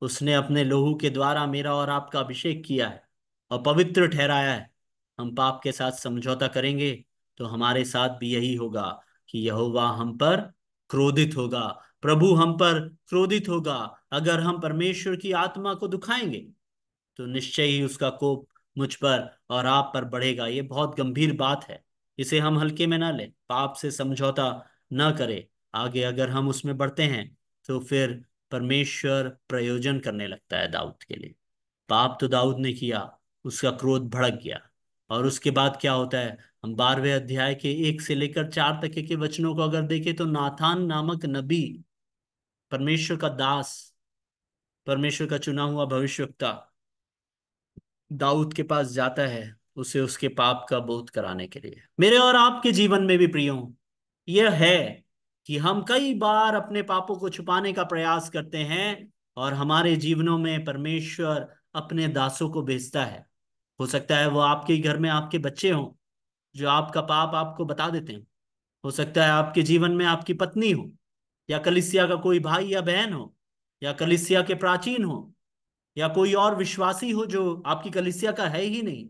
उसने अपने लोहू के द्वारा मेरा और आपका अभिषेक किया है और पवित्र ठहराया है। हम पाप के साथ समझौता करेंगे तो हमारे साथ भी यही होगा कि यहोवा हम पर क्रोधित होगा, प्रभु हम पर क्रोधित होगा। अगर हम परमेश्वर की आत्मा को दुखाएंगे तो निश्चय ही उसका कोप मुझ पर और आप पर बढ़ेगा। ये बहुत गंभीर बात है, इसे हम हल्के में ना लें। पाप से समझौता न करें। आगे अगर हम उसमें बढ़ते हैं तो फिर परमेश्वर प्रयोजन करने लगता है दाऊद के लिए। पाप तो दाऊद ने किया, उसका क्रोध भड़क गया। और उसके बाद क्या होता है? हम 12वें अध्याय के 1 से लेकर 4 तक के वचनों को अगर देखें तो नाथान नामक नबी, परमेश्वर का दास, परमेश्वर का चुना हुआ भविष्यवक्ता दाऊद के पास जाता है उसे उसके पाप का बोध कराने के लिए। मेरे और आपके जीवन में भी प्रियो यह है कि हम कई बार अपने पापों को छुपाने का प्रयास करते हैं और हमारे जीवनों में परमेश्वर अपने दासों को भेजता है। हो सकता है वो आपके ही घर में आपके बच्चे हों जो आपका पाप आपको बता देते हैं। हो सकता है आपके जीवन में आपकी पत्नी हो, या कलीसिया का कोई भाई या बहन हो, या कलीसिया के प्राचीन हो, या कोई और विश्वासी हो जो आपकी कलीसिया का है ही नहीं।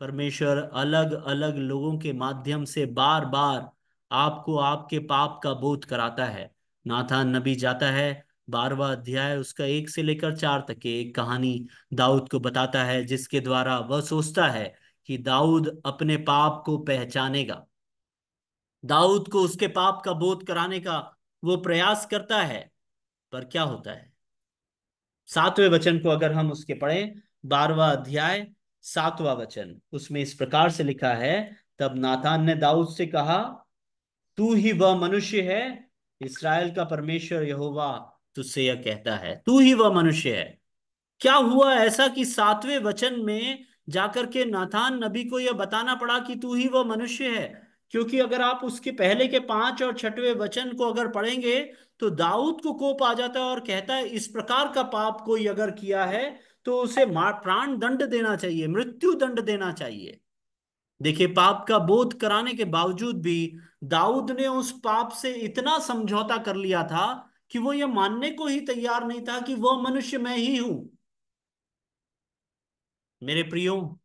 परमेश्वर अलग अलग लोगों के माध्यम से बार बार आपको आपके पाप का बोध कराता है। नाथान नबी जाता है, 12वां अध्याय उसका 1 से लेकर 4 तक की एक कहानी दाऊद को बताता है, जिसके द्वारा वह सोचता है कि दाऊद अपने पाप को पहचानेगा। दाऊद को उसके पाप का बोध कराने का वो प्रयास करता है। पर क्या होता है? 7वें वचन को अगर हम उसके पढ़ें, 12वां अध्याय 7वां वचन, उसमें इस प्रकार से लिखा है, तब नातान ने दाऊद से कहा, तू ही वह मनुष्य है, इसराइल का परमेश्वर यहोवा तुझसे यह कहता है, तू ही वह मनुष्य है। क्या हुआ ऐसा कि 7वें वचन में जाकर के नाथान नबी को यह बताना पड़ा कि तू ही वह मनुष्य है? क्योंकि अगर आप उसके पहले के 5 और 6वें वचन को अगर पढ़ेंगे तो दाऊद को कोप आ जाता है और कहता है इस प्रकार का पाप कोई अगर किया है तो उसे मार प्राण दंड देना चाहिए, मृत्यु दंड देना चाहिए। देखिए पाप का बोध कराने के बावजूद भी दाऊद ने उस पाप से इतना समझौता कर लिया था कि वो ये मानने को ही तैयार नहीं था कि वह मनुष्य मैं ही हूं। मेरे प्रियो,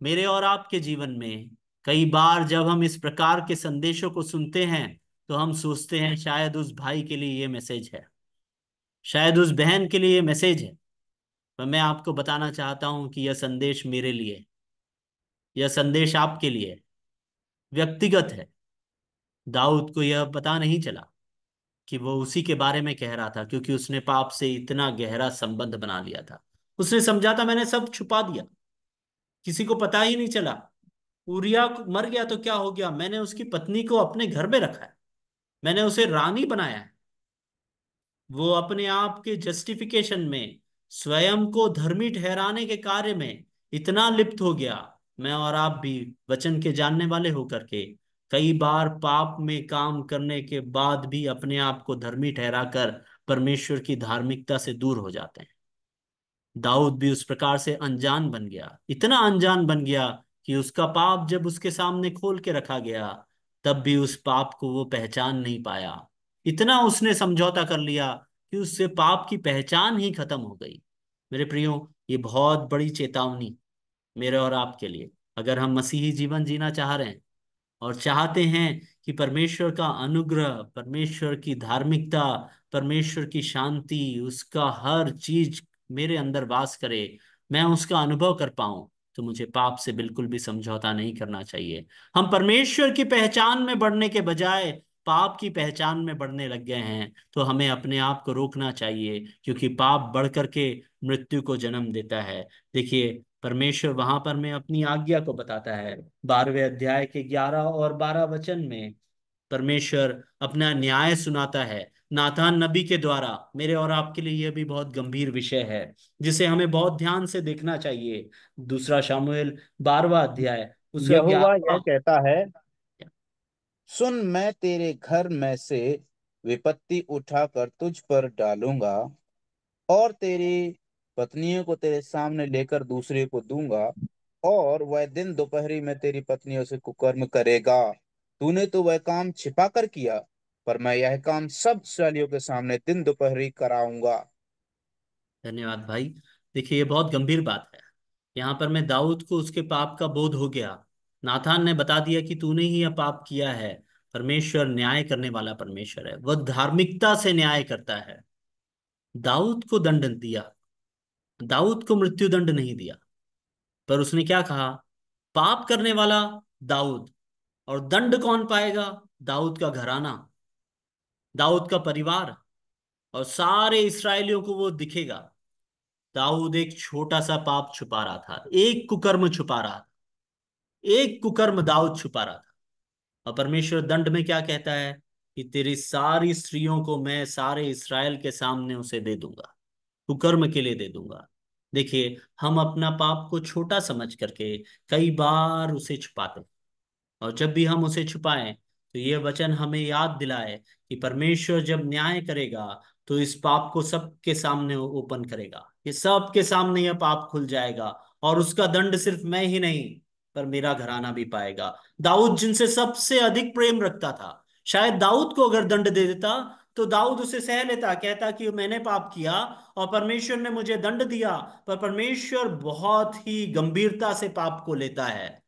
मेरे और आपके जीवन में कई बार जब हम इस प्रकार के संदेशों को सुनते हैं तो हम सोचते हैं शायद उस भाई के लिए ये मैसेज है, शायद उस बहन के लिए ये मैसेज है। पर मैं आपको बताना चाहता हूं कि यह संदेश मेरे लिए है, यह संदेश आपके लिए है, व्यक्तिगत है। दाऊद को यह पता नहीं चला कि वो उसी के बारे में कह रहा था, क्योंकि उसने पाप से इतना गहरा संबंध बना लिया था। उसने समझा था मैंने सब छुपा दिया, किसी को पता ही नहीं चला। उरिया मर गया तो क्या हो गया, मैंने उसकी पत्नी को अपने घर में रखा है, मैंने उसे रानी बनाया है। वो अपने आप के जस्टिफिकेशन में, स्वयं को धर्मी ठहराने के कार्य में इतना लिप्त हो गया। मैं और आप भी वचन के जानने वाले होकर के कई बार पाप में काम करने के बाद भी अपने आप को धर्मी ठहराकर परमेश्वर की धार्मिकता से दूर हो जाते हैं। दाऊद भी उस प्रकार से अनजान बन गया, इतना अनजान बन गया कि उसका पाप जब उसके सामने खोल के रखा गया तब भी उस पाप को वो पहचान नहीं पाया। इतना उसने समझौता कर लिया कि उससे पाप की पहचान ही खत्म हो गई। मेरे प्रियो, ये बहुत बड़ी चेतावनी मेरे और आपके लिए। अगर हम मसीही जीवन जीना चाह रहे हैं और चाहते हैं कि परमेश्वर का अनुग्रह, परमेश्वर की धार्मिकता, परमेश्वर की शांति, उसका हर चीज मेरे अंदर वास करे, मैं उसका अनुभव कर पाऊं, तो मुझे पाप से बिल्कुल भी समझौता नहीं करना चाहिए। हम परमेश्वर की पहचान में बढ़ने के बजाय पाप की पहचान में बढ़ने लग गए हैं, तो हमें अपने आप को रोकना चाहिए, क्योंकि पाप बढ़ करके मृत्यु को जन्म देता है। देखिए, परमेश्वर वहां पर में अपनी आज्ञा को बताता है। 12वें अध्याय के 11 और 12 वचन में परमेश्वर अपना न्याय सुनाता है नातान नबी के द्वारा। मेरे और आपके लिए यह भी बहुत गंभीर विषय है, जिसे हमें बहुत ध्यान से देखना चाहिए। दूसरा शामुएल 12वां अध्याय उसका यहोवा यह 11वां। कहता है, सुन, मैं तेरे घर में से विपत्ति उठाकर तुझ पर डालूंगा, और तेरी पत्नियों को तेरे सामने लेकर दूसरे को दूंगा, और वह दिन दोपहरी में तेरी पत्नियों से कुकर्म करेगा। तूने तो वह काम छिपा कर किया, पर मैं यह काम सब इस्राएलियों के सामने दिन दोपहरी कराऊंगा। धन्यवाद भाई। देखिए, ये बहुत गंभीर बात है। यहाँ पर मैं दाऊद को उसके पाप का बोध हो गया। नाथान ने बता दिया कि तूने ही यह पाप किया है। परमेश्वर न्याय करने वाला परमेश्वर है, वह धार्मिकता से न्याय करता है। दाऊद को दंड दिया, दाऊद को मृत्यु दंड नहीं दिया, पर उसने क्या कहा? पाप करने वाला दाऊद, और दंड कौन पाएगा? दाऊद का घराना, दाऊद का परिवार, और सारे इसराइलियों को वो दिखेगा। दाऊद एक छोटा सा पाप छुपा रहा था, एक कुकर्म छुपा रहा था, एक कुकर्म दाऊद छुपा रहा था। और परमेश्वर दंड में क्या कहता है? कि तेरी सारी स्त्रियों को मैं सारे इसराइल के सामने उसे दे दूंगा, कुकर्म के लिए दे दूंगा। देखिए, हम अपना पाप को छोटा समझ करके कई बार उसे छुपाते हैं, और जब भी हम उसे छुपाएं तो ये वचन हमें याद दिलाए कि परमेश्वर जब न्याय करेगा तो इस पाप को सबके सामने ओपन करेगा, ये सबके सामने यह पाप खुल जाएगा, और उसका दंड सिर्फ मैं ही नहीं पर मेरा घराना भी पाएगा। दाऊद जिनसे सबसे अधिक प्रेम रखता था, शायद दाऊद को अगर दंड दे देता तो दाऊद उसे सह लेता, कहता कि मैंने पाप किया और परमेश्वर ने मुझे दंड दिया। पर परमेश्वर बहुत ही गंभीरता से पाप को लेता है,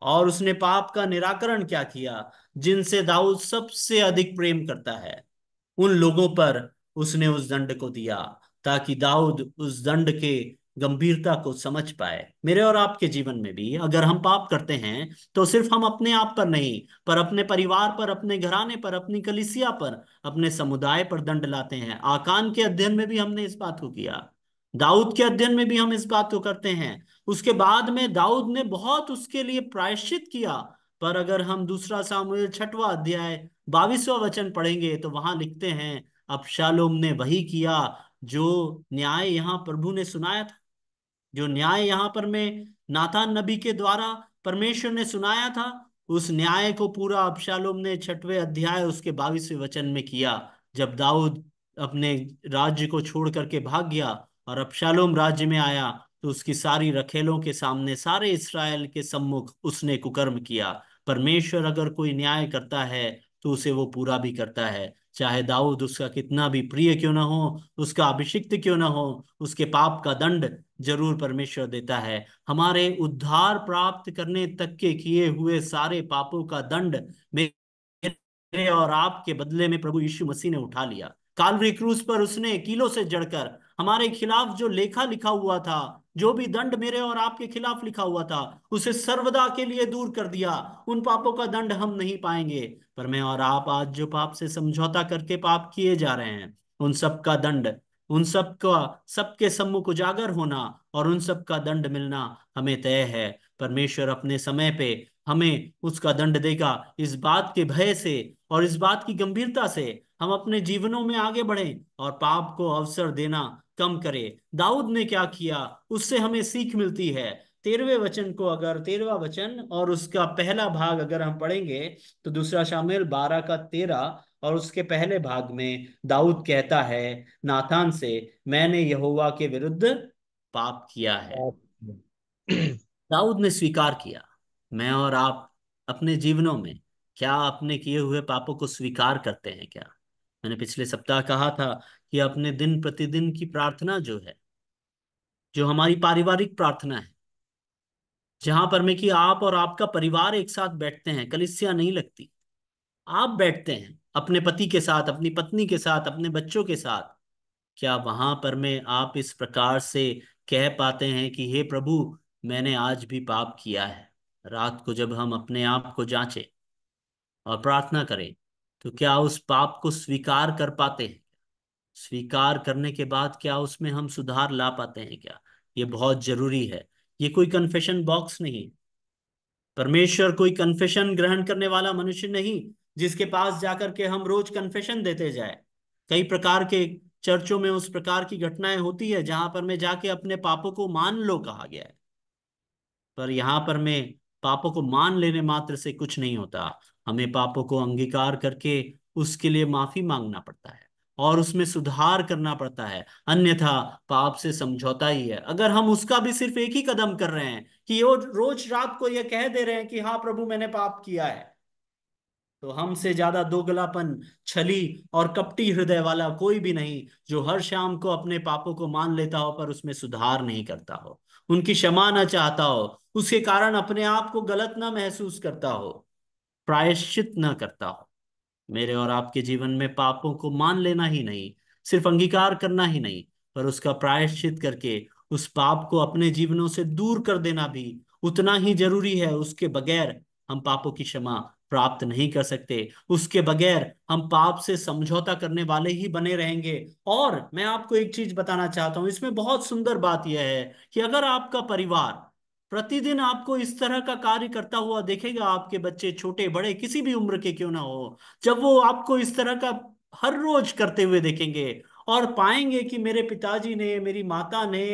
और उसने पाप का निराकरण क्या किया? जिनसे दाऊद सबसे अधिक प्रेम करता है, उन लोगों पर उसने उस दंड को दिया, ताकि दाऊद उस दंड के गंभीरता को समझ पाए। मेरे और आपके जीवन में भी अगर हम पाप करते हैं तो सिर्फ हम अपने आप पर नहीं, पर अपने परिवार पर, अपने घराने पर, अपनी कलीसिया पर, अपने समुदाय पर दंड लाते हैं। आकान के अध्ययन में भी हमने इस बात को किया, दाऊद के अध्ययन में भी हम इस बात को करते हैं। उसके बाद में दाऊद ने बहुत उसके लिए प्रायश्चित किया। पर अगर हम दूसरा सामुएल 6वां अध्याय 22वां वचन पढ़ेंगे तो वहां लिखते हैं, अबशालोम ने वही किया जो न्याय यहाँ प्रभु ने सुनाया था, जो न्याय यहाँ पर में नातान नबी के द्वारा परमेश्वर ने सुनाया था। उस न्याय को पूरा अबशालोम ने 6वें अध्याय उसके 22वें वचन में किया। जब दाऊद अपने राज्य को छोड़ करके भाग गया और अबशालोम राज्य में आया, तो उसकी सारी रखेलों के सामने, सारे इसराइल के सम्मुख उसने कुकर्म किया। परमेश्वर अगर कोई न्याय करता है तो उसे वो पूरा भी करता है, चाहे दाऊद उसका कितना भी प्रिय क्यों ना हो, उसका अभिषिक्त क्यों ना हो, उसके पाप का दंड जरूर परमेश्वर देता है। हमारे उद्धार प्राप्त करने तक के किए हुए सारे पापों का दंड मेरे और आपके बदले में प्रभु यीशु मसीह ने उठा लिया। काल्वरी क्रूस पर उसने कीलों से जड़कर हमारे खिलाफ जो लेखा लिखा हुआ था, जो भी दंड मेरे और आपके खिलाफ लिखा हुआ था, उसे सर्वदा के लिए दूर कर दिया। उन पापों का दंड हम नहीं पाएंगे। पर मैं और आप आज जो पाप से समझौता करके पाप किए जा रहे हैं, उन सब का दंड, उन सब का, सबके सम्मुख उजागर होना और उन सब का दंड मिलना हमें तय है। परमेश्वर अपने समय पे हमें उसका दंड देगा। इस बात के भय से और इस बात की गंभीरता से हम अपने जीवनों में आगे बढ़ें और पाप को अवसर देना कम करें। दाऊद ने क्या किया, उससे हमें सीख मिलती है। 13वें वचन को, अगर 13वां वचन और उसका पहला भाग अगर हम पढ़ेंगे तो दूसरा शामुएल 12 का 13 और उसके पहले भाग में दाऊद कहता है नातान से, मैंने यहोवा के विरुद्ध पाप किया है। दाऊद ने स्वीकार किया। मैं और आप अपने जीवनों में क्या अपने किए हुए पापों को स्वीकार करते हैं क्या? मैंने पिछले सप्ताह कहा था कि अपने दिन प्रतिदिन की प्रार्थना जो है, जो हमारी पारिवारिक प्रार्थना है, जहां पर में कि आप और आपका परिवार एक साथ बैठते हैं, कलीसिया नहीं लगती, आप बैठते हैं अपने पति के साथ, अपनी पत्नी के साथ, अपने बच्चों के साथ, क्या वहां पर में आप इस प्रकार से कह पाते हैं कि हे प्रभु, मैंने आज भी पाप किया है? रात को जब हम अपने आप को जांचें और प्रार्थना करें तो क्या उस पाप को स्वीकार कर पाते हैं? स्वीकार करने के बाद क्या उसमें हम सुधार ला पाते हैं क्या? ये बहुत जरूरी है। ये कोई कन्फेशन बॉक्स नहीं। परमेश्वर कोई कन्फेशन ग्रहण करने वाला मनुष्य नहीं जिसके पास जाकर के हम रोज कन्फेशन देते जाए। कई प्रकार के चर्चों में उस प्रकार की घटनाएं होती है जहां पर मैं जाके अपने पापों को मान लो कहा गया है। पर यहाँ पर मैं पापों को मान लेने मात्र से कुछ नहीं होता। हमें पापों को अंगीकार करके उसके लिए माफी मांगना पड़ता है और उसमें सुधार करना पड़ता है। अन्यथा पाप से समझौता ही है। अगर हम उसका भी सिर्फ एक ही कदम कर रहे हैं कि वो रोज रात को ये कह दे रहे हैं कि हाँ प्रभु मैंने पाप किया है, तो हमसे ज्यादा दोगलापन, छली और कपटी हृदय वाला कोई भी नहीं जो हर शाम को अपने पापों को मान लेता हो पर उसमें सुधार नहीं करता हो, उनकी क्षमा न चाहता हो, उसके कारण अपने आप को गलत ना महसूस करता हो, प्रायश्चित न करता हो। मेरे और आपके जीवन में पापों को मान लेना ही नहीं, सिर्फ अंगीकार करना ही नहीं, पर उसका प्रायश्चित करके उस पाप को अपने जीवनों से दूर कर देना भी उतना ही जरूरी है। उसके बगैर हम पापों की क्षमा प्राप्त नहीं कर सकते। उसके बगैर हम पाप से समझौता करने वाले ही बने रहेंगे। और मैं आपको एक चीज बताना चाहता हूं, इसमें बहुत सुंदर बात यह है कि अगर आपका परिवार प्रतिदिन आपको इस तरह का कार्य करता हुआ देखेगा, आपके बच्चे छोटे बड़े किसी भी उम्र के क्यों ना हो, जब वो आपको इस तरह का हर रोज करते हुए देखेंगे और पाएंगे कि मेरे पिताजी ने, मेरी माता ने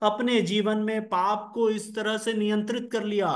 अपने जीवन में पाप को इस तरह से नियंत्रित कर लिया,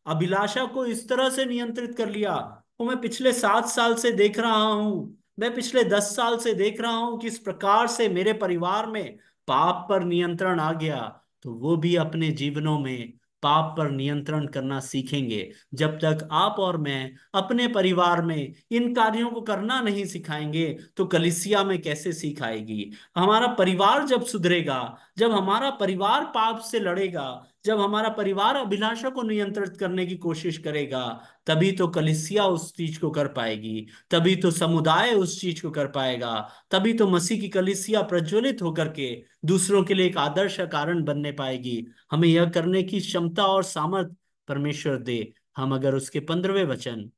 अभिलाषा को इस तरह से नियंत्रित कर लिया, वो मैं पिछले 7 साल से देख रहा हूं, मैं पिछले 10 साल से देख रहा हूं कि इस प्रकार से मेरे परिवार में पाप पर नियंत्रण आ गया, तो वो भी अपने जीवनों में पाप पर नियंत्रण करना सीखेंगे। जब तक आप और मैं अपने परिवार में इन कार्यों को करना नहीं सिखाएंगे तो कलीसिया में कैसे सीख आएगी? हमारा परिवार जब सुधरेगा, जब हमारा परिवार पाप से लड़ेगा, जब हमारा परिवार अभिलाषा को नियंत्रित करने की कोशिश करेगा, तभी तो कलीसिया उस चीज को कर पाएगी, तभी तो समुदाय उस चीज को कर पाएगा, तभी तो मसीह की कलीसिया प्रज्वलित होकर के दूसरों के लिए एक आदर्श का कारण बनने पाएगी। हमें यह करने की क्षमता और सामर्थ परमेश्वर दे। हम अगर उसके 15वें वचन,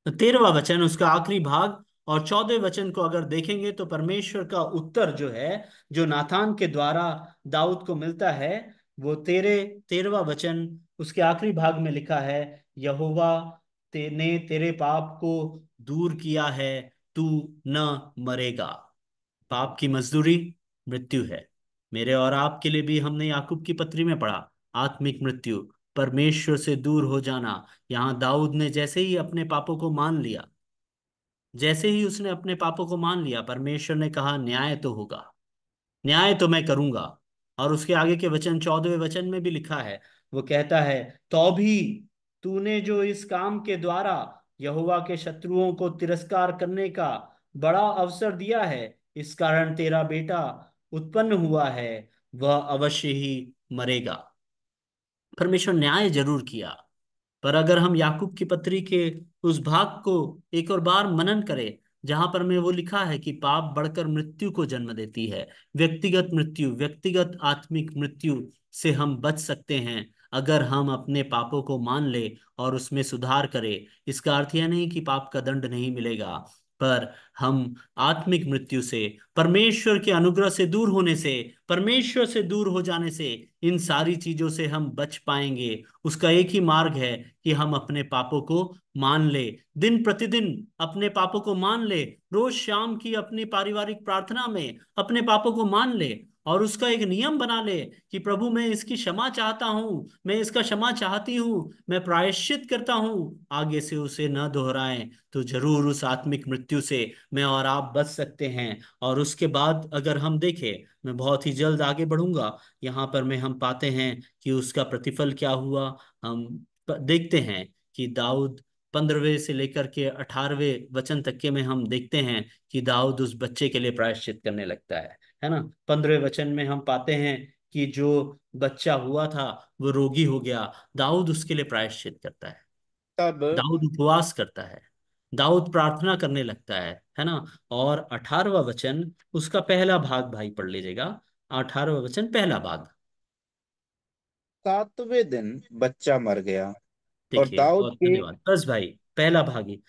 13वां वचन उसका आखिरी भाग और 14वें वचन को अगर देखेंगे तो परमेश्वर का उत्तर जो है, जो नाथान के द्वारा दाऊद को मिलता है, वो 13वां वचन उसके आखिरी भाग में लिखा है, यहोवा तेने तेरे पाप को दूर किया है, तू न मरेगा। पाप की मजदूरी मृत्यु है। मेरे और आपके लिए भी हमने याकूब की पत्री में पढ़ा, आत्मिक मृत्यु, परमेश्वर से दूर हो जाना। यहाँ दाऊद ने जैसे ही अपने पापों को मान लिया, जैसे ही उसने अपने पापों को मान लिया, परमेश्वर ने कहा न्याय तो होगा, न्याय तो मैं करूंगा। और उसके आगे के वचन 14वें वचन में भी लिखा है, वो कहता है, तो भी तूने जो इस काम के द्वारा यहोवा के शत्रुओं को तिरस्कार करने का बड़ा अवसर दिया है, इस कारण तेरा बेटा उत्पन्न हुआ है, वह अवश्य ही मरेगा। परमेश्वर न्याय जरूर किया। पर अगर हम याकूब की पत्री के उस भाग को एक और बार मनन करें जहां पर में वो लिखा है कि पाप बढ़कर मृत्यु को जन्म देती है, व्यक्तिगत मृत्यु, व्यक्तिगत आत्मिक मृत्यु से हम बच सकते हैं अगर हम अपने पापों को मान ले और उसमें सुधार करें। इसका अर्थ यह नहीं कि पाप का दंड नहीं मिलेगा, पर हम आत्मिक मृत्यु से, परमेश्वर के अनुग्रह से दूर होने से, परमेश्वर से दूर हो जाने से, इन सारी चीजों से हम बच पाएंगे। उसका एक ही मार्ग है कि हम अपने पापों को मान ले, दिन प्रतिदिन अपने पापों को मान ले, रोज शाम की अपनी पारिवारिक प्रार्थना में अपने पापों को मान ले और उसका एक नियम बना ले कि प्रभु मैं इसकी क्षमा चाहता हूं, मैं इसका क्षमा चाहती हूं, मैं प्रायश्चित करता हूं, आगे से उसे न दोहराएं, तो जरूर उस आत्मिक मृत्यु से मैं और आप बच सकते हैं। और उसके बाद अगर हम देखें, मैं बहुत ही जल्द आगे बढ़ूंगा, यहाँ पर में हम पाते हैं कि उसका प्रतिफल क्या हुआ। हम देखते हैं कि दाऊद 15वें से लेकर के 18वें वचन तक के में हम देखते हैं कि दाऊद उस बच्चे के लिए प्रायश्चित करने लगता है ना। 15वें वचन में हम पाते हैं कि जो बच्चा हुआ था वो रोगी हो गया, दाऊद उसके लिए प्रायश्चित करता है, तब दाऊद उपवास करता है, दाऊद प्रार्थना करने लगता है ना। और 18वां वचन उसका पहला भाग भाई पढ़ लीजिएगा, 18वां वचन पहला भाग। 7वें दिन बच्चा मर गया और देखिए दाऊद बहुत के धन्यवाद, बस भाई पहला भाग ही।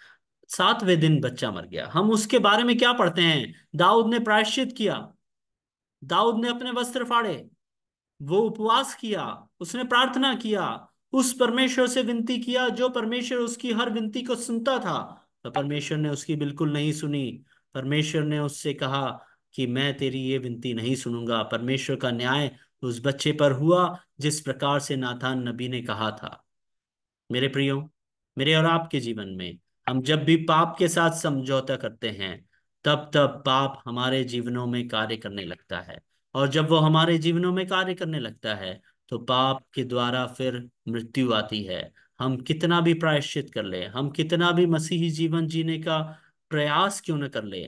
7वें दिन बच्चा मर गया। हम उसके बारे में क्या पढ़ते हैं? दाऊद ने प्रायश्चित किया, दाऊद ने अपने वस्त्र फाड़े, वो उपवास किया, उसने प्रार्थना किया, उस परमेश्वर से विनती किया जो परमेश्वर उसकी हर विनती को सुनता था। तो परमेश्वर ने उसकी बिल्कुल नहीं सुनी। परमेश्वर ने उससे कहा कि मैं तेरी ये विनती नहीं सुनूंगा। परमेश्वर का न्याय उस बच्चे पर हुआ जिस प्रकार से नाथान नबी ने कहा था। मेरे प्रियो, मेरे और आपके जीवन में हम जब भी पाप के साथ समझौता करते हैं, तब तब पाप हमारे जीवनों में कार्य करने लगता है। और जब वो हमारे जीवनों में कार्य करने लगता है, तो पाप के द्वारा फिर मृत्यु आती है। हम कितना भी प्रायश्चित कर ले, हम कितना भी मसीही जीवन जीने का प्रयास क्यों न कर ले,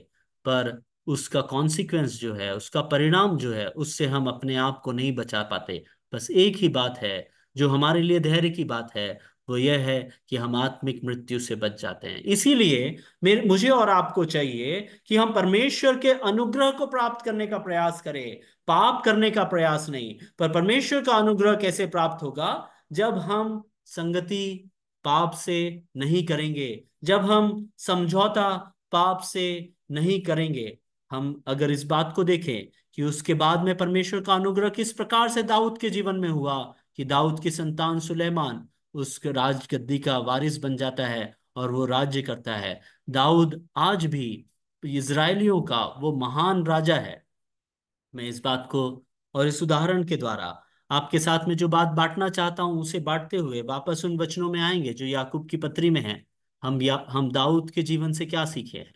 पर उसका कॉन्सिक्वेंस जो है, उसका परिणाम जो है, उससे हम अपने आप को नहीं बचा पाते। बस एक ही बात है जो हमारे लिए धैर्य की बात है, वो यह है कि हम आत्मिक मृत्यु से बच जाते हैं। इसीलिए मुझे और आपको चाहिए कि हम परमेश्वर के अनुग्रह को प्राप्त करने का प्रयास करें, पाप करने का प्रयास नहीं। पर परमेश्वर का अनुग्रह कैसे प्राप्त होगा? जब हम संगति पाप से नहीं करेंगे, जब हम समझौता पाप से नहीं करेंगे। हम अगर इस बात को देखें कि उसके बाद में परमेश्वर का अनुग्रह किस प्रकार से दाऊद के जीवन में हुआ, कि दाऊद की संतान सुलेमान उस राज गद्दी का वारिस बन जाता है और वो राज्य करता है। दाऊद आज भी इजरायलियों का वो महान राजा है। मैं इस बात को और इस उदाहरण के द्वारा आपके साथ में जो बात बांटना चाहता हूं, उसे बांटते हुए वापस उन वचनों में आएंगे जो याकूब की पत्री में है। हम दाऊद के जीवन से क्या सीखे हैं?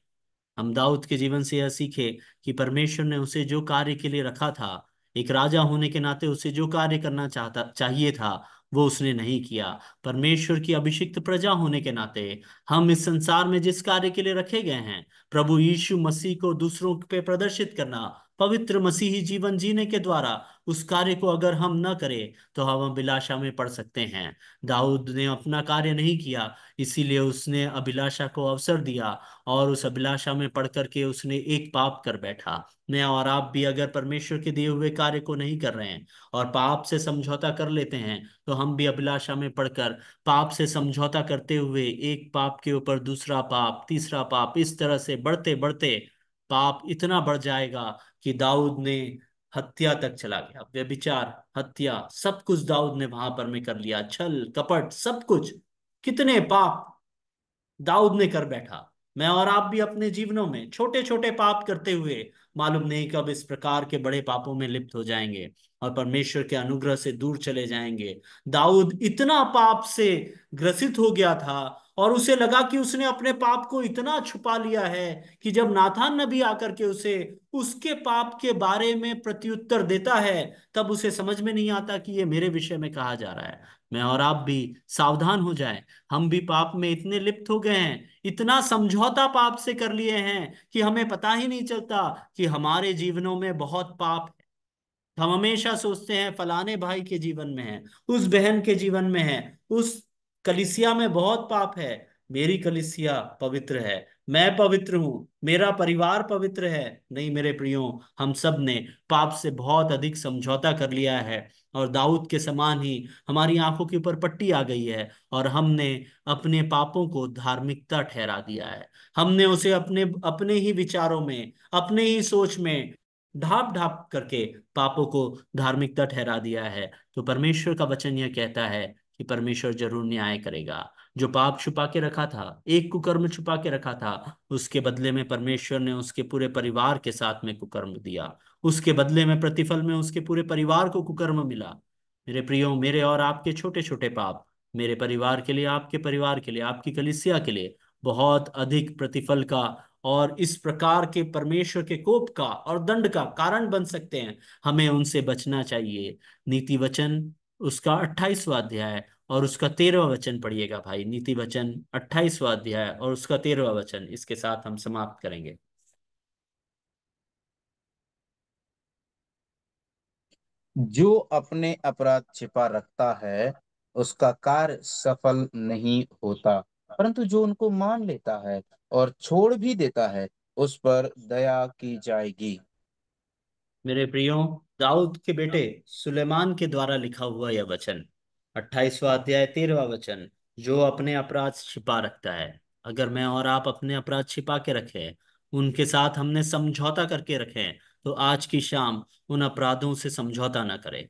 हम दाऊद के जीवन से यह सीखे कि परमेश्वर ने उसे जो कार्य के लिए रखा था, एक राजा होने के नाते उसे जो कार्य करना चाहता चाहिए था, वो उसने नहीं किया। परमेश्वर की अभिषिक्त प्रजा होने के नाते हम इस संसार में जिस कार्य के लिए रखे गए हैं, प्रभु यीशु मसीह को दूसरों पे प्रदर्शित करना, पवित्र मसीही जीवन जीने के द्वारा, उस कार्य को अगर हम न करें तो हम अभिलाषा में पड़ सकते हैं। दाऊद ने अपना कार्य नहीं किया, इसीलिए उसने अभिलाषा को अवसर दिया और उस अभिलाषा में पड़ करके उसने एक पाप कर बैठा। मैं और आप भी अगर परमेश्वर के दिए हुए कार्य को नहीं कर रहे हैं और पाप से समझौता कर लेते हैं, तो हम भी अभिलाषा में पड़कर पाप से समझौता करते हुए एक पाप के ऊपर दूसरा पाप, तीसरा पाप, इस तरह से बढ़ते बढ़ते पाप इतना बढ़ जाएगा कि दाऊद ने हत्या तक चला गया। व्यभिचार, हत्या, सब कुछ दाऊद ने वहां पर में कर लिया। छल कपट सब कुछ, कितने पाप दाऊद ने कर बैठा। मैं और आप भी अपने जीवनों में छोटे छोटे पाप करते हुए मालूम नहीं कब इस प्रकार के बड़े पापों में लिप्त हो जाएंगे और परमेश्वर के अनुग्रह से दूर चले जाएंगे। दाऊद इतना पाप से ग्रसित हो गया था और उसे लगा कि उसने अपने पाप को इतना छुपा लिया है कि जब नाथान नबी आकर के उसे उसके पाप के बारे में प्रत्युत्तर देता है, तब उसे समझ में नहीं आता कि ये मेरे विषय में कहा जा रहा है। मैं और आप भी सावधान हो जाएं। हम भी पाप में इतने लिप्त हो गए हैं, इतना समझौता पाप से कर लिए हैं कि हमें पता ही नहीं चलता कि हमारे जीवनों में बहुत पाप। हम हमेशा सोचते हैं फलाने भाई के जीवन में है, उस बहन के जीवन में है, उस कलिसिया में बहुत पाप है। मेरी कलिसिया पवित्र है, मैं पवित्र हूं, मेरा परिवार पवित्र है। नहीं मेरे प्रियो, हम सब ने पाप से बहुत अधिक समझौता कर लिया है और दाऊद के समान ही हमारी आंखों के ऊपर पट्टी आ गई है और हमने अपने पापों को धार्मिकता ठहरा दिया है। हमने उसे अपने अपने ही विचारों में, अपने ही सोच में ढाप ढाप करके पापों को धार्मिकता ठहरा दिया है। तो परमेश्वर का वचन यह कहता है कि परमेश्वर जरूर न्याय करेगा। जो पाप छुपा के रखा था, एक कुकर्म छुपा के रखा था, उसके बदले में परमेश्वर ने उसके पूरे परिवार के साथ में कुकर्म दिया। उसके बदले में प्रतिफल में उसके पूरे परिवार को कुकर्म मिला। मेरे प्रियो, मेरे और आपके छोटे छोटे पाप मेरे परिवार के लिए, आपके परिवार के लिए, आपकी कलीसिया के लिए बहुत अधिक प्रतिफल का और इस प्रकार के परमेश्वर के कोप का और दंड का कारण बन सकते हैं। हमें उनसे बचना चाहिए। नीति वचन उसका 28वां अध्याय और उसका 13वां वचन पढ़िएगा भाई। नीति वचन 28वां अध्याय और उसका 13वां वचन, इसके साथ हम समाप्त करेंगे। जो अपने अपराध छिपा रखता है उसका कार्य सफल नहीं होता, परंतु जो उनको मान लेता है और छोड़ भी देता है उस पर दया की जाएगी। मेरे प्रियो, दाऊद के बेटे सुलेमान के द्वारा लिखा हुआ यह वचन, 28वां अध्याय 13वां वचन, जो अपने अपराध छिपा रखता है। अगर मैं और आप अपने अपराध छिपा के रखे हैं, उनके साथ हमने समझौता करके रखे हैं, तो आज की शाम उन अपराधों से समझौता ना करें।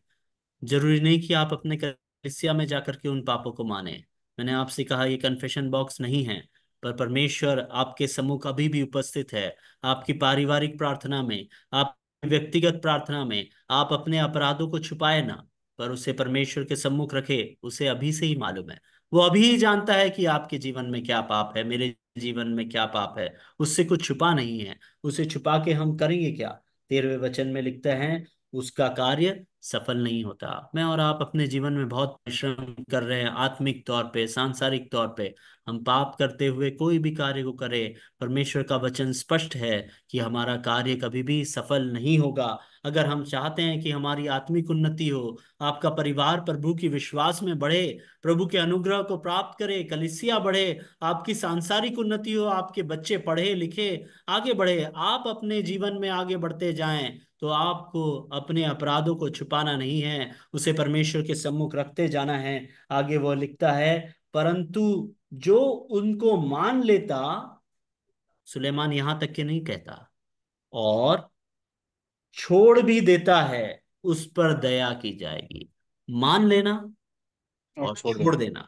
जरूरी नहीं कि आप अपने कलीसिया में जाकर के उन पापों को माने। मैंने आपसे कहा ये कन्फेशन बॉक्स नहीं है, पर परमेश्वर आपके सम्मुख अभी भी उपस्थित है। आपकी पारिवारिक प्रार्थना में, आप व्यक्तिगत प्रार्थना में आप अपने अपराधों को छुपाए ना, पर उसे परमेश्वर के सम्मुख रखे। उसे अभी से ही मालूम है, वो अभी ही जानता है कि आपके जीवन में क्या पाप है, मेरे जीवन में क्या पाप है। उससे कुछ छुपा नहीं है। उसे छुपा के हम करेंगे क्या? 13वें वचन में लिखता है, उसका कार्य सफल नहीं होता। मैं और आप अपने जीवन में बहुत परिश्रम कर रहे हैं, आत्मिक तौर पे, सांसारिक तौर पे। हम पाप करते हुए कोई भी कार्य को करें, परमेश्वर का वचन स्पष्ट है कि हमारा कार्य कभी भी सफल नहीं होगा। अगर हम चाहते हैं कि हमारी आत्मिक उन्नति हो, आपका परिवार प्रभु की विश्वास में बढ़े, प्रभु के अनुग्रह को प्राप्त करे, कलीसिया बढ़े, आपकी सांसारिक उन्नति हो, आपके बच्चे पढ़े लिखे आगे बढ़े, आप अपने जीवन में आगे बढ़ते जाएं, तो आपको अपने अपराधों को छुपाना नहीं है, उसे परमेश्वर के सम्मुख रखते जाना है। आगे वो लिखता है, परंतु जो उनको मान लेता, सुलेमान यहां तक के नहीं कहता, और छोड़ भी देता है, उस पर दया की जाएगी। मान लेना और और छोड़ छोड़ देना। देना,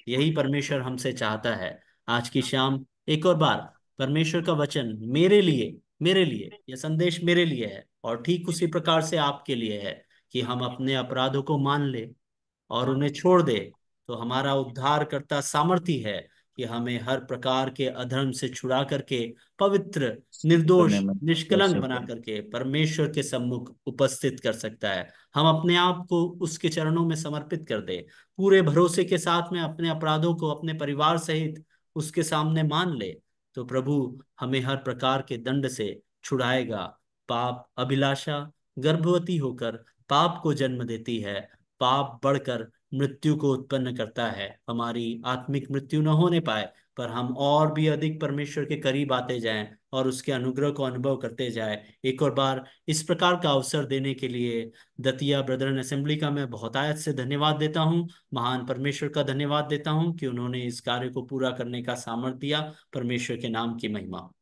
यही परमेश्वर हमसे चाहता है। आज की शाम एक और बार परमेश्वर का वचन मेरे लिए यह संदेश मेरे लिए है, और ठीक उसी प्रकार से आपके लिए है, कि हम अपने अपराधों को मान ले और उन्हें छोड़ दे। तो हमारा उद्धार करता सामर्थी है कि हमें हर प्रकार के अधर्म से छुड़ा करके पवित्र, करने निर्दोष, में निष्कलंक वैसे बना को करके परमेश्वर के सम्मुख उपस्थित कर सकता है। हम अपने आप को उसके चरणों में समर्पित कर दे, पूरे भरोसे के साथ में अपने अपराधों को अपने परिवार सहित उसके सामने मान ले, तो प्रभु हमें हर प्रकार के दंड से छुड़ाएगा। पाप अभिलाषा गर्भवती होकर पाप को जन्म देती है, पाप बढ़कर मृत्यु को उत्पन्न करता है। हमारी आत्मिक मृत्यु न होने पाए, पर हम और भी अधिक परमेश्वर के करीब आते जाएं और उसके अनुग्रह को अनुभव करते जाएं। एक और बार इस प्रकार का अवसर देने के लिए दतिया ब्रदरन असेंबली का मैं बहुत आयत से धन्यवाद देता हूं। महान परमेश्वर का धन्यवाद देता हूं कि उन्होंने इस कार्य को पूरा करने का सामर्थ्य दिया। परमेश्वर के नाम की महिमा हो।